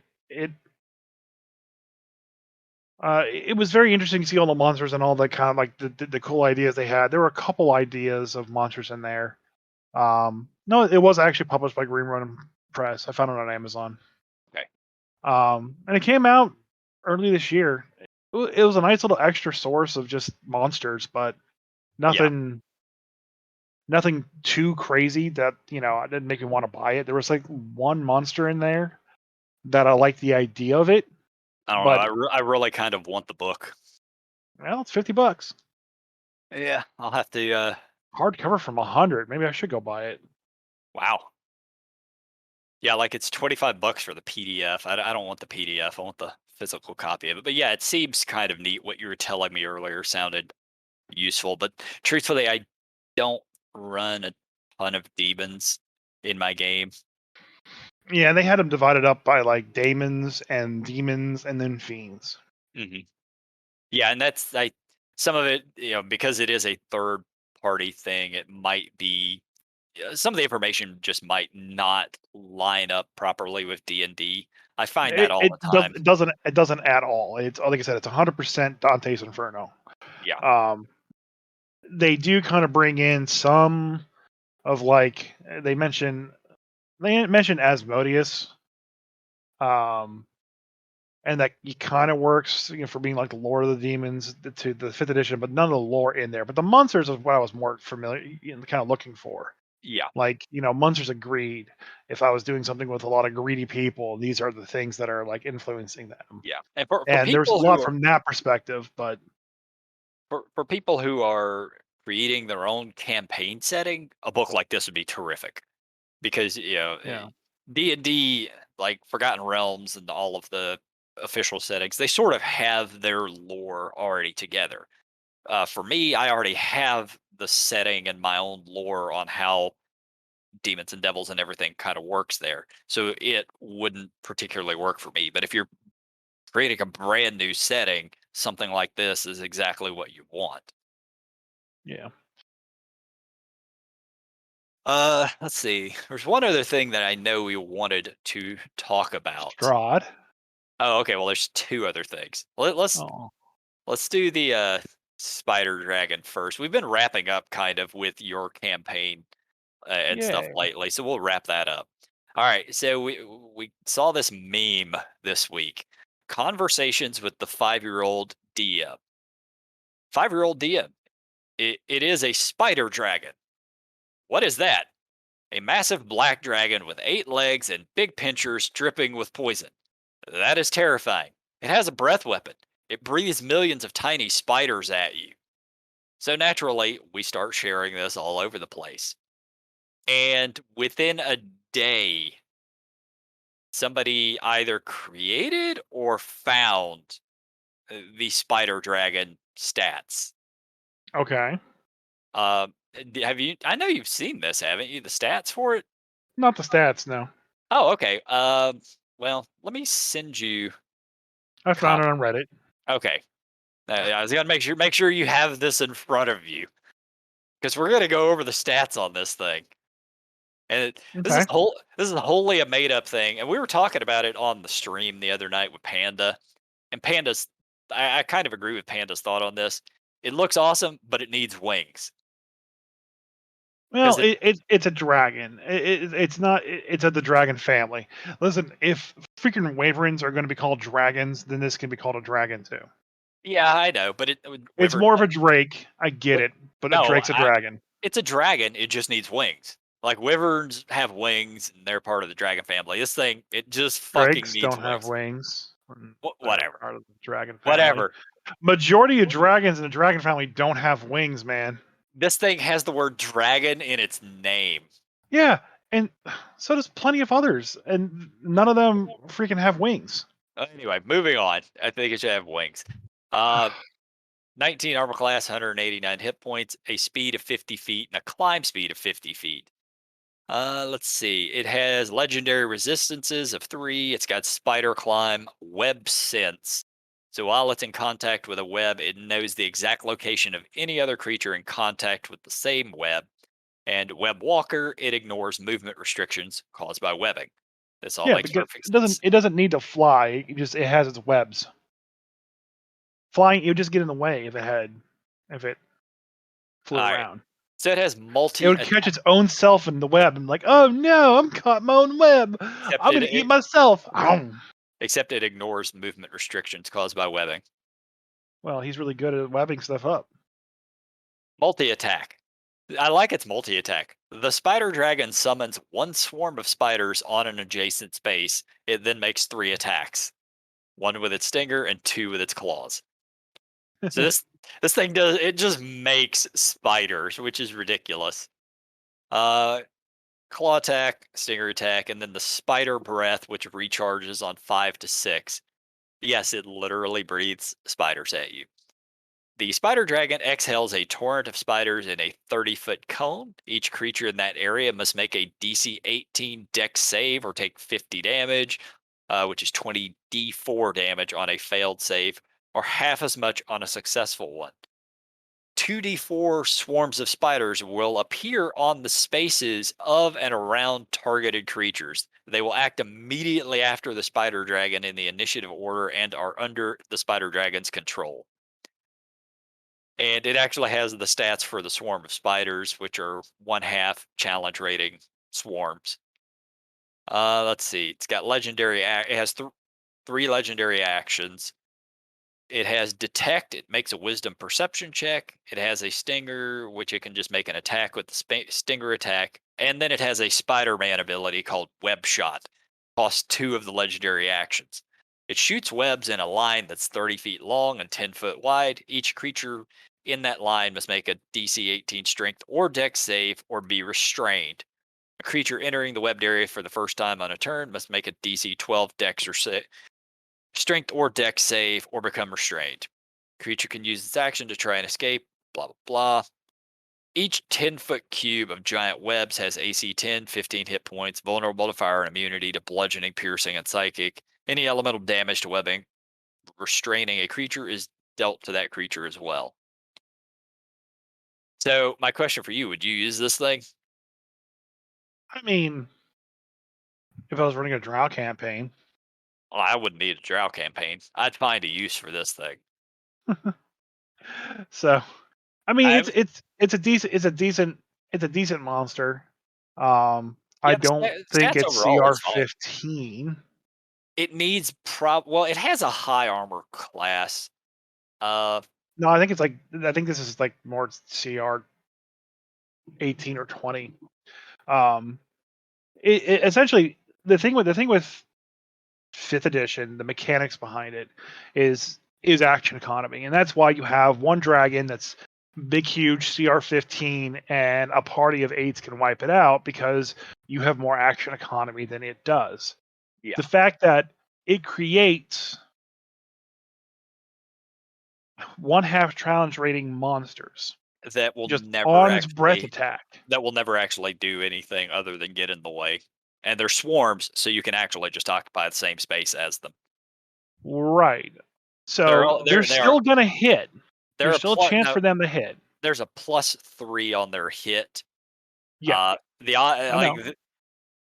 it was very interesting to see all the monsters and all the kind of like the cool ideas they had. There were a couple ideas of monsters in there. No, it was actually published by Green Ronin Press. I found it on Amazon. Okay. And it came out early this year. It was a nice little extra source of just monsters, but Yeah. nothing nothing too crazy that I didn't make me want to buy it. There was like one monster in there that I liked the idea of it, I don't know. but I really kind of want the book. well, it's $50. Yeah, I'll have to. Hardcover from 100. Maybe I should go buy it. Wow. Yeah, like it's $25 for the PDF. I don't want the PDF. I want the physical copy of it. But yeah, it seems kind of neat. What you were telling me earlier sounded useful. But truthfully, I don't run a ton of demons in my game. Yeah, they had them divided up by like daemons and demons and then fiends. Hmm. Yeah, and that's some of it, because it is a third party thing. It might be some of the information just might not line up properly with D&D. I find that all the time. It doesn't at all. It's like I said, it's 100% Dante's Inferno. Yeah. Um, they do kind of bring in some of like they mention Asmodeus, um, and that he kind of works for being like the Lord of the Demons to the fifth edition, but none of the lore in there. But the monsters is what I was more familiar, kind of looking for. Yeah. Like monsters of greed. If I was doing something with a lot of greedy people, these are the things that are like influencing them. Yeah. And for And there's a people who lot are from that perspective, but for people who are creating their own campaign setting, a book like this would be terrific because yeah, D&D, like Forgotten Realms and all of the official settings, they sort of have their lore already together. For me, I already have the setting and my own lore on how demons and devils and everything kind of works there. So it wouldn't particularly work for me. But if you're creating a brand new setting, something like this is exactly what you want. yeah. Let's see. There's one other thing that I know we wanted to talk about. Strahd. Oh, okay. Well, there's two other things. Oh, Let's do the Spiderdragon first. We've been wrapping up kind of with your campaign and stuff yay. lately, so we'll wrap that up. All right. So we saw this meme this week. Conversations with the 5-year-old DM. 5-year-old DM. It is a spider dragon. What is that? A massive black dragon with 8 legs and big pinchers dripping with poison. That is terrifying. It has a breath weapon. It breathes millions of tiny spiders at you. So naturally, we start sharing this all over the place. And within a day, somebody either created or found the spider dragon stats. Okay. Have you? I know you've seen this, haven't you? The stats for it. Not the stats, no. Oh, okay. Well, let me send you I found it copy. on Reddit. Okay. I was gonna make sure you have this in front of you because we're gonna go over the stats on this thing. And Okay. this is wholly a made up thing. And we were talking about it on the stream the other night with Panda. And Panda's I kind of agree with Panda's thought on this. It looks awesome, but it needs wings. Well, Because it it's a dragon. It's not. It's of the dragon family. Listen, if freaking wyverns are going to be called dragons, then this can be called a dragon too. Yeah, I know, but It's Wyvern more of a drake. I get wi- it, but a no, drake's a dragon. it's a dragon, it just needs wings. Like wyverns have wings and they're part of the dragon family. This thing, it just fucking Drakes needs don't have wings. wings. They're Whatever. part of the dragon family. Whatever. Majority of dragons in the dragon family don't have wings, man. This thing has the word dragon in its name. Yeah, and so does plenty of others, and none of them freaking have wings. Anyway, moving on. I think it should have wings. Uh, 19 armor class, 189 hit points, a speed of 50 feet, and a climb speed of 50 feet. Let's see. It has legendary resistances of 3. It's got spider climb, web sense. So while it's in contact with a web, it knows the exact location of any other creature in contact with the same web. And web walker, it ignores movement restrictions caused by webbing. This all Yeah, makes because perfect it doesn't sense. it doesn't need to fly. It has its webs. Flying, it would just get in the way if it flew All right. around. So it has It multi would catch its own self in the web and like, oh no, I'm caught in my own web. except I'm gonna eat myself. Ow. except it ignores movement restrictions caused by webbing. Well, he's really good at webbing stuff up. Multi attack. I like its multi attack. The spider dragon summons one swarm of spiders on an adjacent space. It then makes 3 attacks, one with its stinger and 2 with its claws. So this thing does it just makes spiders, which is ridiculous. Uh Claw attack, stinger attack, and then the spider breath, which recharges on 5 to 6. Yes, it literally breathes spiders at you. The spider dragon exhales a torrent of spiders in a 30-foot cone. Each creature in that area must make a DC 18 dex save or take 50 damage, which is 20 d4 damage on a failed save, or half as much on a successful one. 2d4 swarms of spiders will appear on the spaces of and around targeted creatures. They will act immediately after the spider dragon in the initiative order and are under the spider dragon's control. And it actually has the stats for the swarm of spiders, which are 1/2 challenge rating swarms. Let's see. It's got it has 3 legendary actions. It has detect. It makes a wisdom perception check. It has a stinger, which it can just make an attack with the stinger attack. And then it has a Spider-Man ability called Web Shot. Costs 2 of the legendary actions. It shoots webs in a line that's 30 feet long and 10 foot wide. Each creature in that line must make a DC 18 strength or dex save or be restrained. A creature entering the webbed area for the first time on a turn must make a DC 12 dex or strength or dex save or become restrained. Creature can use its action to try and escape, blah, blah, blah. Each 10-foot cube of giant webs has AC 10, 15 hit points, vulnerable to fire and immunity to bludgeoning, piercing, and psychic. Any elemental damage to webbing restraining a creature is dealt to that creature as well. So, my question for you, would you use this thing? I mean, if I was running a drow campaign. Well, I wouldn't need a drow campaign. I'd find a use for this thing. So, I mean, I it's a decent monster. I yeah, the don't think stats it's overall CR is fine. 15. It needs well, it has a high armor class. Uh, No, I think this is like more CR 18 or 20. Um, essentially the thing with fifth edition, the mechanics behind it is action economy, and that's why you have one dragon that's big, huge CR 15, and a party of eights can wipe it out because you have more action economy than it does. yeah, The fact that it creates 1/2 challenge rating monsters that will just never on its breath actually attack. do anything other than get in the way. And they're swarms, so you can actually just occupy the same space as them. Right. They're So all they're still gonna hit. they're There's a still a plus. chance No, for them to hit. there's a +3 on their hit. Yeah, The I know.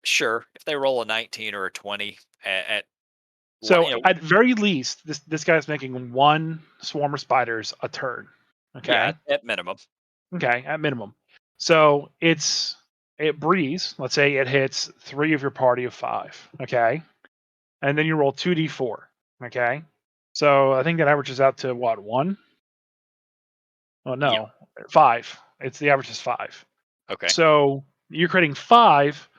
sure, if they roll a 19 or a 20 at So you know, at very least, this guy's making one swarm of spiders a turn. yeah, Okay. at minimum. Okay, at minimum. So it breathes. Let's say it hits 3 of your party of 5. Okay. And then you roll 2d4. Okay. So I think that averages out to what, 1? Oh Yeah. no, 5. It's the average is 5. Okay. So you're creating 5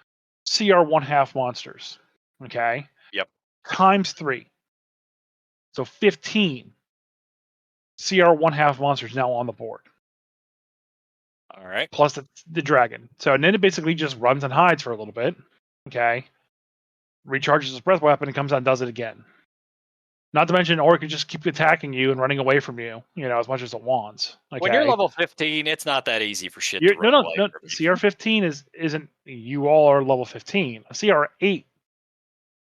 CR 1/2 monsters. Okay. Yep. Times 3. So 15 CR 1/2 monsters now on the board. All right. Plus the dragon. So and then it basically just runs and hides for a little bit. Okay. Recharges his breath weapon and comes out and does it again. Not to mention, or it could just keep attacking you and running away from you, as much as it wants. When you're Okay. level 15, it's not that easy for shit to You're run no, no, away no. from you. CR15 isn't. You all are level 15. A CR8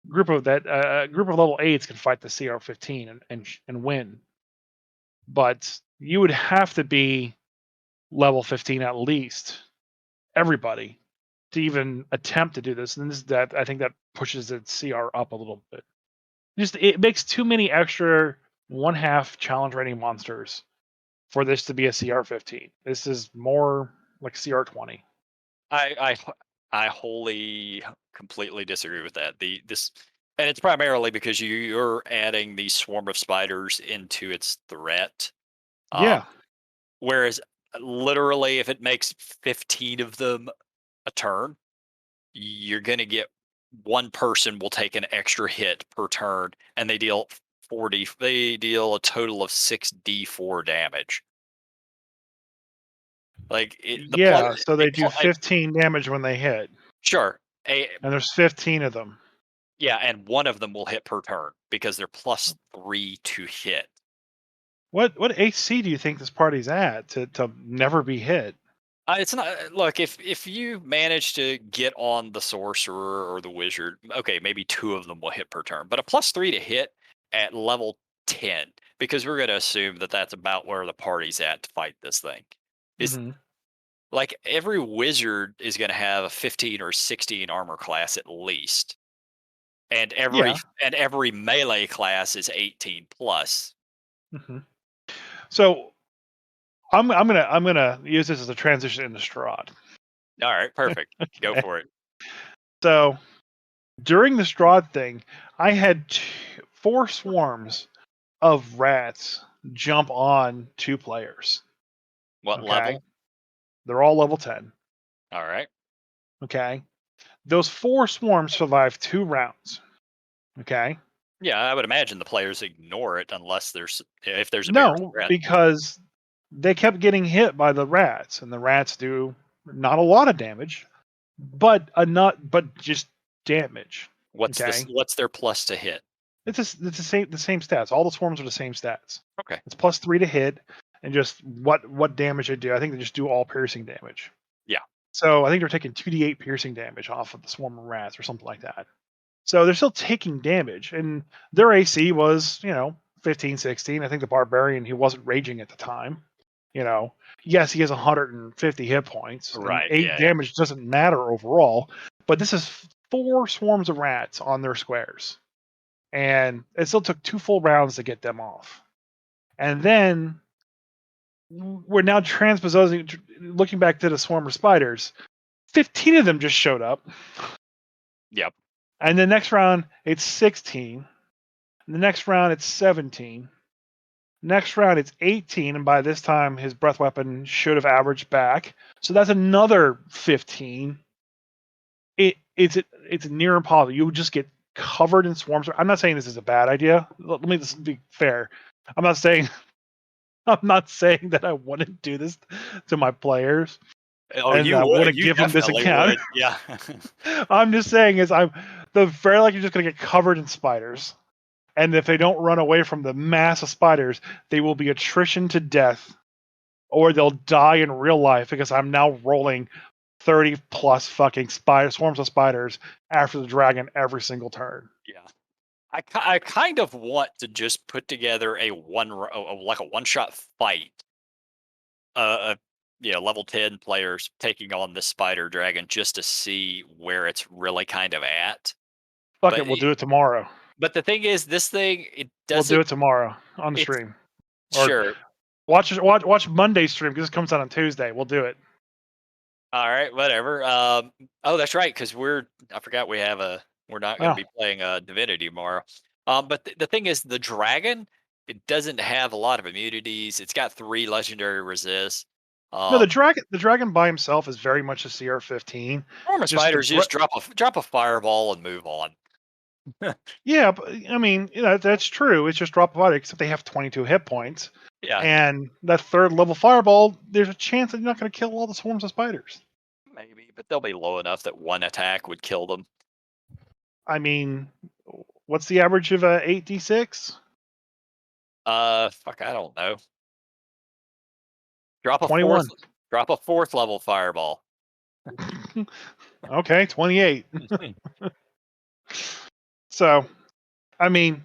group of level 8s can fight the CR15 and win. But you would have to be level 15 at least. Everybody to even attempt to do this, and I think that pushes its CR up a little bit. Just it makes too many extra 1/2 challenge rating monsters for this to be a CR15. This is more like CR20. I wholly, completely disagree with that. And it's primarily because you're adding the swarm of spiders into its threat. Um, Yeah, whereas, literally, if it makes 15 of them a turn, you're gonna get one person will take an extra hit per turn, and they deal 40. They deal a total of 6d4 damage. Like the player, yeah. So a, they do 15 damage when they hit, sure, and there's 15 of them. yeah, and one of them will hit per turn because they're +3 to hit. What AC do you think this party's at to never be hit? It's not look, if you manage to get on the sorcerer or the wizard, okay, maybe two of them will hit per turn, but a +3 to hit at level 10, because we're going to assume that that's about where the party's at to fight this thing. Is Hmm. like every wizard is going to have a 15 or 16 armor class at least, and Yeah. every melee class is 18 plus. Hmm. So I'm gonna use this as a transition into Strahd. All right, perfect. Go Okay. for it. So during the Strahd thing, I had 4 swarms of rats jump on 2 players. What Okay, level? they're all level 10. All right. Okay, those 4 swarms survived 2 rounds. Okay, Yeah, I would imagine the players ignore it unless if there's a bigger no, threat. because they kept getting hit by the rats, and the rats do not a lot of damage, but just damage. Okay, What's their plus to hit? it's the same stats. All the swarms are the same stats. Okay. It's +3 to hit, and just what damage they do. I think they just do all piercing damage. Yeah. So I think they're taking 2d8 piercing damage off of the swarm of rats or something like that. So they're still taking damage, and their AC was 15, 16. I think the barbarian, he wasn't raging at the time. You know, yes, he has 150 hit points, and Right. 8 Yeah. Yeah. damage doesn't matter overall. But this is 4 swarms of rats on their squares, and it still took 2 full rounds to get them off. And then we're now transposing, looking back to the swarm of spiders. 15 of them just showed up, Yep. and the next round it's 16. And the next round it's 17. Next round it's 18, and by this time his breath weapon should have averaged back. So that's another 15. It's near impossible. You would just get covered in swarms. I'm not saying this is a bad idea. Let me just be fair. I'm not saying I'm not saying that I wouldn't do this to my players Oh, and you I would. wouldn't You give them this definitely account. would. Yeah. I'm just saying is I'm the very likely just gonna get covered in spiders. And if they don't run away from the mass of spiders, they will be attrition to death, or they'll die in real life because I'm now rolling 30 plus fucking swarms of spiders after the dragon every single turn. Yeah. I kind of want to just put together like a one shot fight. Yeah, level 10 players taking on the spider dragon just to see where it's really kind of at. Fuck But it, we'll do it tomorrow. the thing is, this thing it We'll do doesn't. it tomorrow on the It's stream, or sure. watch Monday's stream because this comes out on Tuesday. We'll do it. All right, whatever. Oh, that's right, because I forgot we're not going to Oh be playing Divinity tomorrow. But the thing is, the dragon, it doesn't have a lot of immunities. It's got 3 legendary resists. no, the Um, dragon by himself is very much a CR15. Normal Just the spiders just drop a fireball and move on. Yeah, but I mean, that's true. It's just drop a body, except they have 22 hit points. Yeah, And that third level fireball, there's a chance that you're not going to kill all the swarms of spiders. maybe, but they'll be low enough that one attack would kill them. I mean, what's the average of a 8d6? Fuck, I don't know. Drop a fourth 21. drop a 4th level fireball. Okay, 28. So, I mean,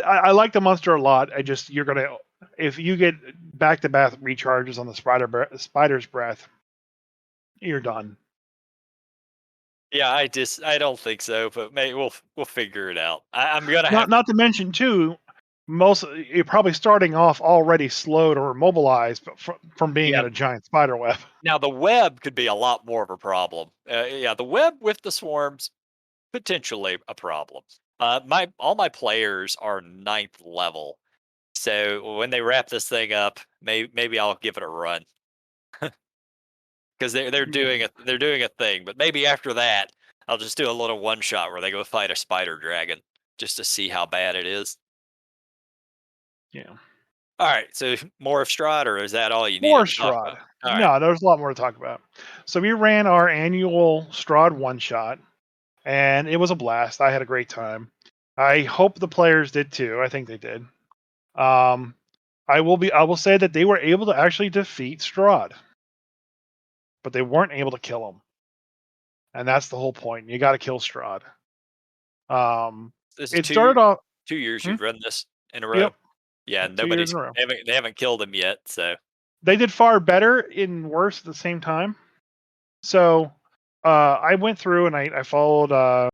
I like the monster a lot. You're gonna, if you get back-to-back recharges on the spider's breath, you're done. Yeah, I don't think so, but maybe we'll figure it out. I'm gonna have Not to mention too, you're probably starting off already slowed or immobilized, but from being yeah. in a giant spider web. Now the web could be a lot more of a problem. Yeah, the web with the swarms potentially a problem. My all my players are 9th level, so when they wrap this thing up, maybe I'll give it a run because Yeah, they're doing a thing. But maybe after that, I'll just do a little one shot where they go fight a spider dragon just to see how bad it is. yeah. All right, so more of Strahd, or is that all you More needed to talk about? Strahd. All right. No, there's a lot more to talk about. So we ran our annual Strahd one shot, and it was a blast. I had a great time. I hope the players did too. I think they did. Um, I will say that they were able to actually defeat Strahd, but they weren't able to kill him, and that's the whole point. You got to kill Strahd. Um, This is it started off. 2 years Hmm? you've run this in a row. Yep, Yeah, 2 years in a row. they haven't killed him yet. So They did far better in worse at the same time. So I went through and I followed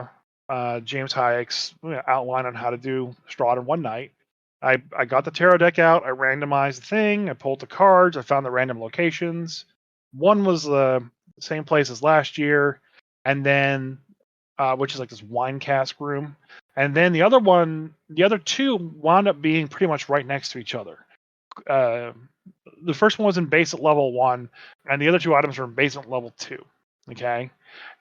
James Hayek's outline on how to do Strahd in one night. I got the tarot deck out. I randomized the thing. I pulled the cards. I found the random locations. One was the same place as last year, and then which is like this wine cask room. And then the other two wound up being pretty much right next to each other. Uh, the first one was in basement level 1, and the other two items were in basement level 2. Okay,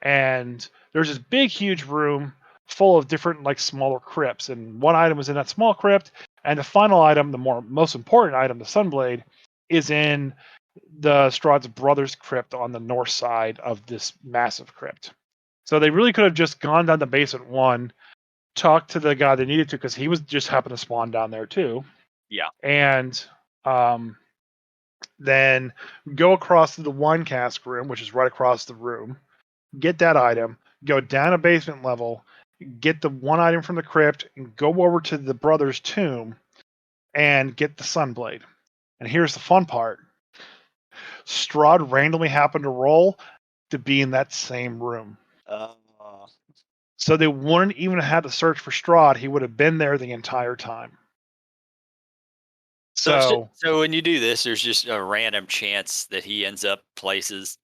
and there's this big, huge room full of different like smaller crypts, and one item was in that small crypt, and the final item, the most important item, the Sunblade, is in the Strahd's brother's crypt on the north side of this massive crypt. So they really could have just gone down to basement 1, talked to the guy they needed to because he was just happened to spawn down there too, yeah. and um, then go across to the wine cask room, which is right across the room, get that item, go down a basement level, get the one item from the crypt, and go over to the brother's tomb and get the Sunblade. And here's the fun part. Strahd randomly happened to roll to be in that same room. Uh, So they wouldn't even have had to search for Strahd. He would have been there the entire time. So, so when you do this, there's just a random chance that he ends up places.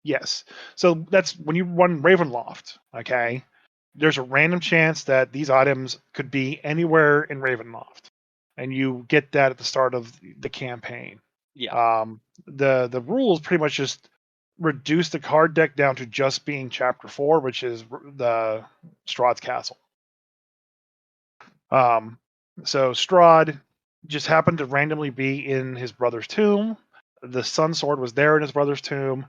yes. So that's when you run Ravenloft, okay? There's a random chance that these items could be anywhere in Ravenloft, and you get that at the start of the campaign. Yeah. The rules pretty much just reduce the card deck down to just being Chapter 4, which is the Strahd's Castle. So Strahd just happened to randomly be in his brother's tomb. The Sun Sword was there in his brother's tomb.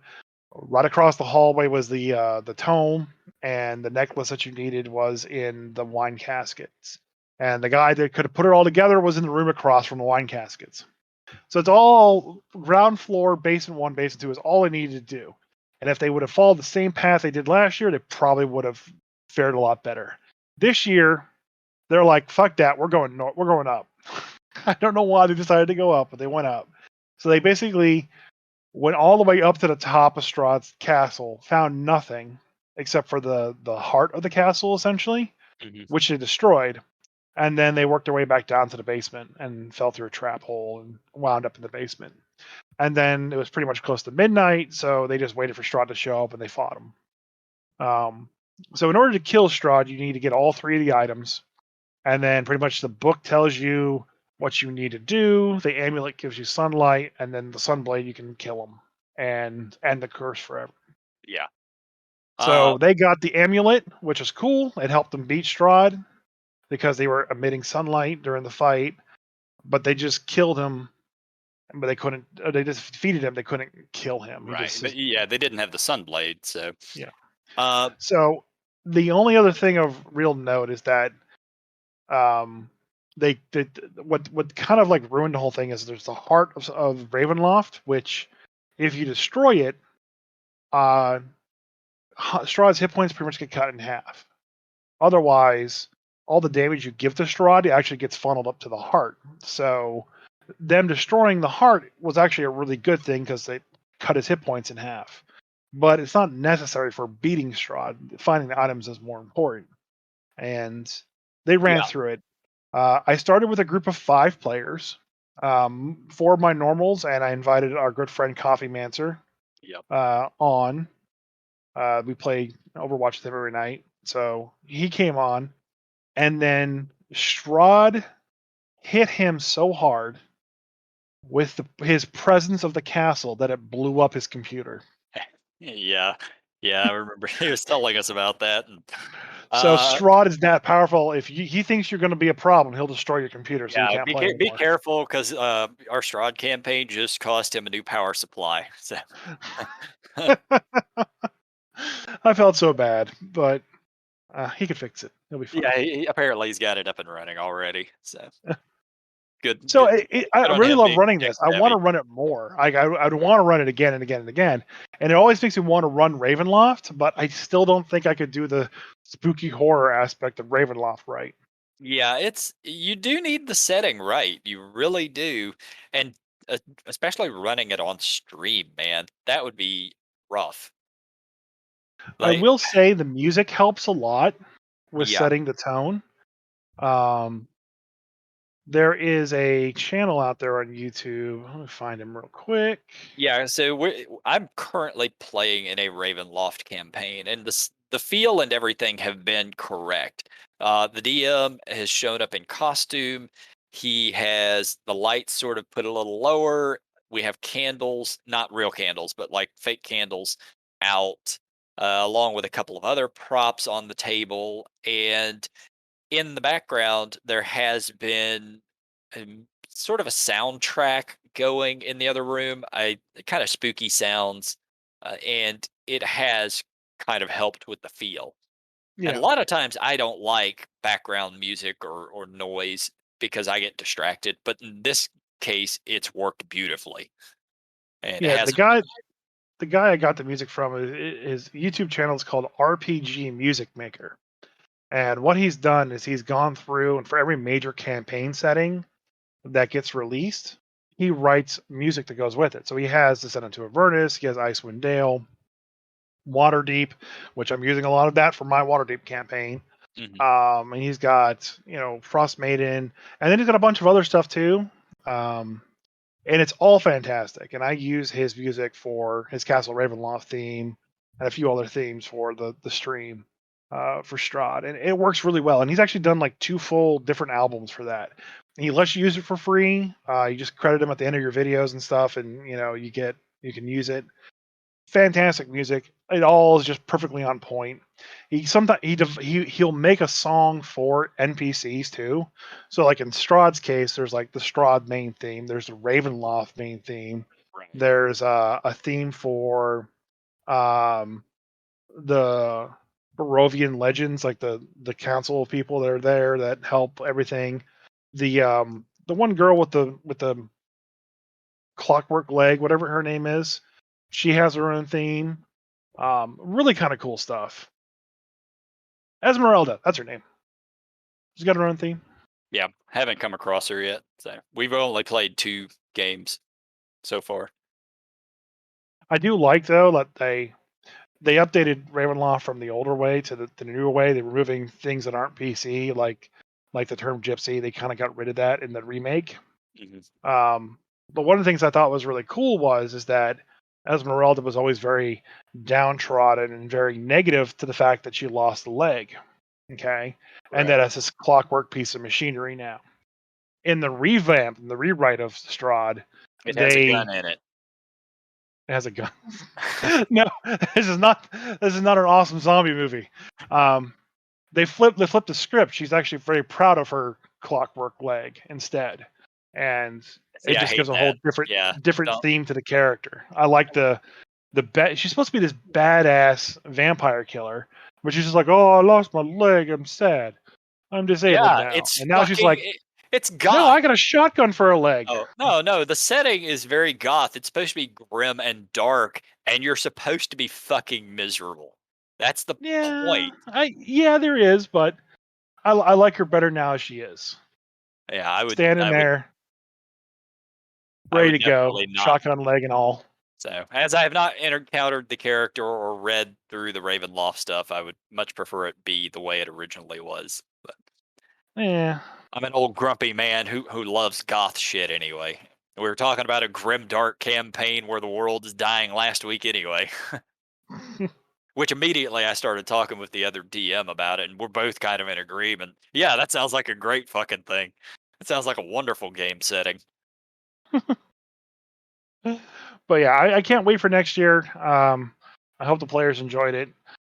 Right across the hallway was the tome, and the necklace that you needed was in the wine caskets. And the guy that could have put it all together was in the room across from the wine caskets. So it's all ground floor, basement 1, basement 2 is all they needed to do. And if they would have followed the same path they did last year, they probably would have fared a lot better. This year, they're like, "Fuck that, we're going north, we're going up." I don't know why they decided to go up, but they went up. So they basically went all the way up to the top of Strahd's castle, found nothing except for the heart of the castle, essentially, Hmm. which they destroyed. And then they worked their way back down to the basement and fell through a trap hole and wound up in the basement. And then it was pretty much close to midnight, so they just waited for Strahd to show up and they fought him. So in order to kill Strahd, you need to get all 3 of the items, and then pretty much the book tells you what you need to do. The amulet gives you sunlight, and then the sunblade you can kill him and end the curse forever. Yeah. So they got the amulet, which is cool. It helped them beat Strahd because they were emitting sunlight during the fight, but they just killed him. But they couldn't. They just defeated him. They couldn't kill him. He Right. just But yeah, they didn't have the Sunblade, so yeah. uh So the only other thing of real note is that um, what kind of like ruined the whole thing is there's the heart of Ravenloft, which if you destroy it, uh, Strahd's hit points pretty much get cut in half. Otherwise, all the damage you give to Strahd actually gets funneled up to the heart. So them destroying the heart was actually a really good thing because they cut his hit points in half. But it's not necessary for beating Strahd. Finding the items is more important. And they ran Yeah. through it. I started with a group of 5 players, 4 of my normals, and I invited our good friend Coffee Mancer Yep. on. We play Overwatch with him every night. So he came on, and then Strahd hit him so hard with his presence of the castle that it blew up his computer. Yeah. Yeah, I remember he was telling us about that. And, So uh, Strahd is that powerful. If he thinks you're going to be a problem, he'll destroy your computer so you yeah, can't play be anymore. careful because our Strahd campaign just cost him a new power supply. So I felt so bad, but he could fix it. He'll be fine. yeah, apparently he's got it up and running already. So good, So good, I good on really him love being running tech this. I want to savvy. run it more. I'd want to run it again and again and again. And it always makes me want to run Ravenloft, but I still don't think I could do the spooky horror aspect of Ravenloft right. Yeah, you do need the setting right. You really do, and uh, especially running it on stream, man, that would be rough. I Like, will say the music helps a lot with yeah. setting the tone. Um, there is a channel out there on YouTube. Let me find him real quick. Yeah, so I'm currently playing in a Ravenloft campaign, and the feel and everything have been correct. The DM has shown up in costume. He has the lights sort of put a little lower. We have candles, not real candles, but like fake candles out, along with a couple of other props on the table. And in the background, there has been sort of a soundtrack going in the other room. I kind of spooky sounds, and it has kind of helped with the feel. And a Yeah. lot of times, I don't like background music or noise because I get distracted. But in this case, it's worked beautifully, and it Yeah, hasn't. the guy I got the music from his YouTube channel is called RPG Music Maker. And what he's done is he's gone through and for every major campaign setting that gets released, he writes music that goes with it. So he has Descent into Avernus, he has Icewind Dale, Waterdeep, which I'm using a lot of that for my Waterdeep campaign. Mhm. And he's got, Frost Maiden, and then he's got a bunch of other stuff too. Um, and it's all fantastic. And I use his music for his Castle Ravenloft theme and a few other themes for the stream for Strahd, and it works really well. And he's actually done like 2 full different albums for that. And he lets you use it for free. You just credit him at the end of your videos and stuff, and you can use it. Fantastic music. It all is just perfectly on point. He sometimes he'll make a song for NPCs too. So like in Strahd's case, there's like the Strahd main theme. There's the Ravenloft main theme. Right. There's a theme for um, the Barovian legends, like the council of people that are there that help everything. The one girl with the clockwork leg, whatever her name is, she has her own theme. Really kind of cool stuff. Esmeralda, that's her name. She's got her own theme. Yeah, haven't come across her yet. So we've only played 2 games so far. I do like though that they updated Ravenloft from the older way to the newer way. They're removing things that aren't PC, like the term gypsy. They kind of got rid of that in the remake. Mhm. Um, but one of the things I thought was really cool is that Esmeralda was always very downtrodden and very negative to the fact that she lost a leg. Okay, and that Right. as this clockwork piece of machinery now. In the revamp and the rewrite of Strahd, It has a gun they in it. it has a gun. No, this is not an awesome zombie movie. Um, they flipped the script. She's actually very proud of her clockwork leg instead, and it See, I just hate gives a whole that. Yeah. different Don't. theme to the character. I like she's supposed to be this badass vampire killer, but she's just like, oh, I lost my leg. I'm sad. I'm disabled Yeah, now, it's and now she's fucking like, It's No, goth. I got a shotgun for a leg. Oh, no, no, the setting is very goth. It's supposed to be grim and dark, and you're supposed to be fucking miserable. That's the Yeah, point. yeah, there is, but I like her better now as she is. Yeah, Standing there, I ready would to go, definitely not. shotgun leg and all. So, as I have not encountered the character or read through the Ravenloft stuff, I would much prefer it be the way it originally was. But Yeah. I'm an old grumpy man who loves goth shit anyway. We were talking about a grim dark campaign where the world is dying last week anyway. Which immediately I started talking with the other DM about it, and we're both kind of in agreement. Yeah, that sounds like a great fucking thing. That sounds like a wonderful game setting. But yeah, I can't wait for next year. I hope the players enjoyed it.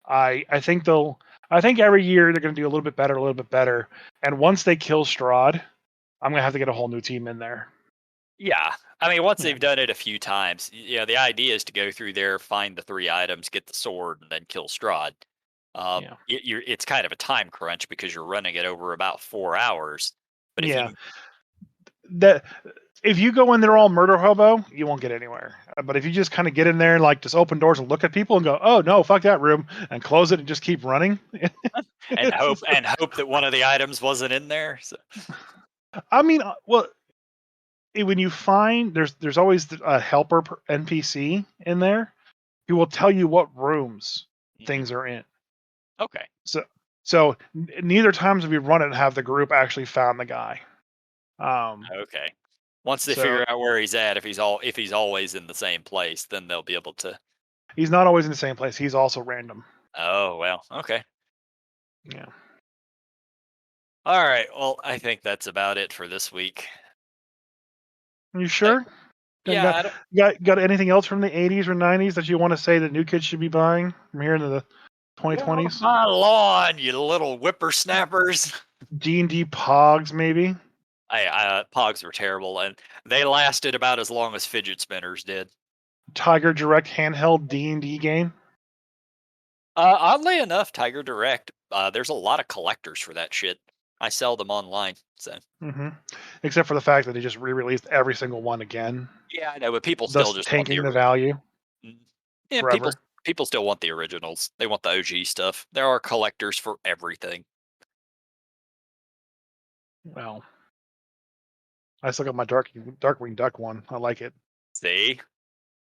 I think they'll. I think every year they're going to do a little bit better, a little bit better. And once they kill Strahd, I'm going to have to get a whole new team in there. Yeah, I mean, once Yeah, they've done it a few times, the idea is to go through there, find the 3 items, get the sword, and then kill Strahd. yeah, It's kind of a time crunch because you're running it over about 4 hours. But if yeah. you That if you go in there all murder hobo, you won't get anywhere. But if you just kind of get in there and like just open doors and look at people and go, "Oh no, fuck that room," and close it and just keep running, and hope that one of the items wasn't in there. So, I mean, well, when you find there's always a helper NPC in there who will tell you what rooms mhm, things are in. okay, So neither times have we run it and have the group actually found the guy. okay. Once they So figure out where he's at, if he's always in the same place, then they'll be able to. he's not always in the same place. He's also random. Oh well, okay. Yeah. All right. Well, I think that's about it for this week. You I, sure? Got yeah, got I don't. got anything else from the 80s or 90s that you want to say that new kids should be buying from here into the Get off 2020s? my lawn, you little whippersnappers. D&D Pogs maybe? Pogs were terrible, and they lasted about as long as fidget spinners did. Tiger Direct handheld D&D game? Oddly enough, Tiger Direct, there's a lot of collectors for that shit. I sell them online, so Hmm. Except for the fact that they just re-released every single one again, yeah, I know, but people still thus just want the tanking the value mm, yeah, people forever. people still want the originals. They want the OG stuff. There are collectors for everything. Well, I still got my Darkwing Duck one. I like it. See,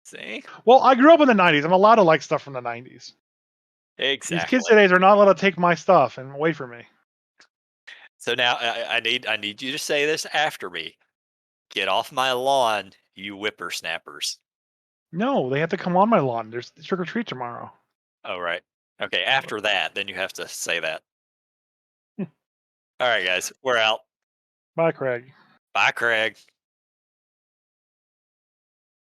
see, Well, I grew up in the 90s. I'm allowed to like stuff from the 90s. These kids exactly. today are not allowed to take my stuff and wait for me. So now I need you to say this after me. Get off my lawn, you whippersnappers. No, they have to come on my lawn. There's trick or treat tomorrow. Oh right. Okay. After that, then you have to say that. All right, guys, we're out. Bye, Craig. Bye, Craig.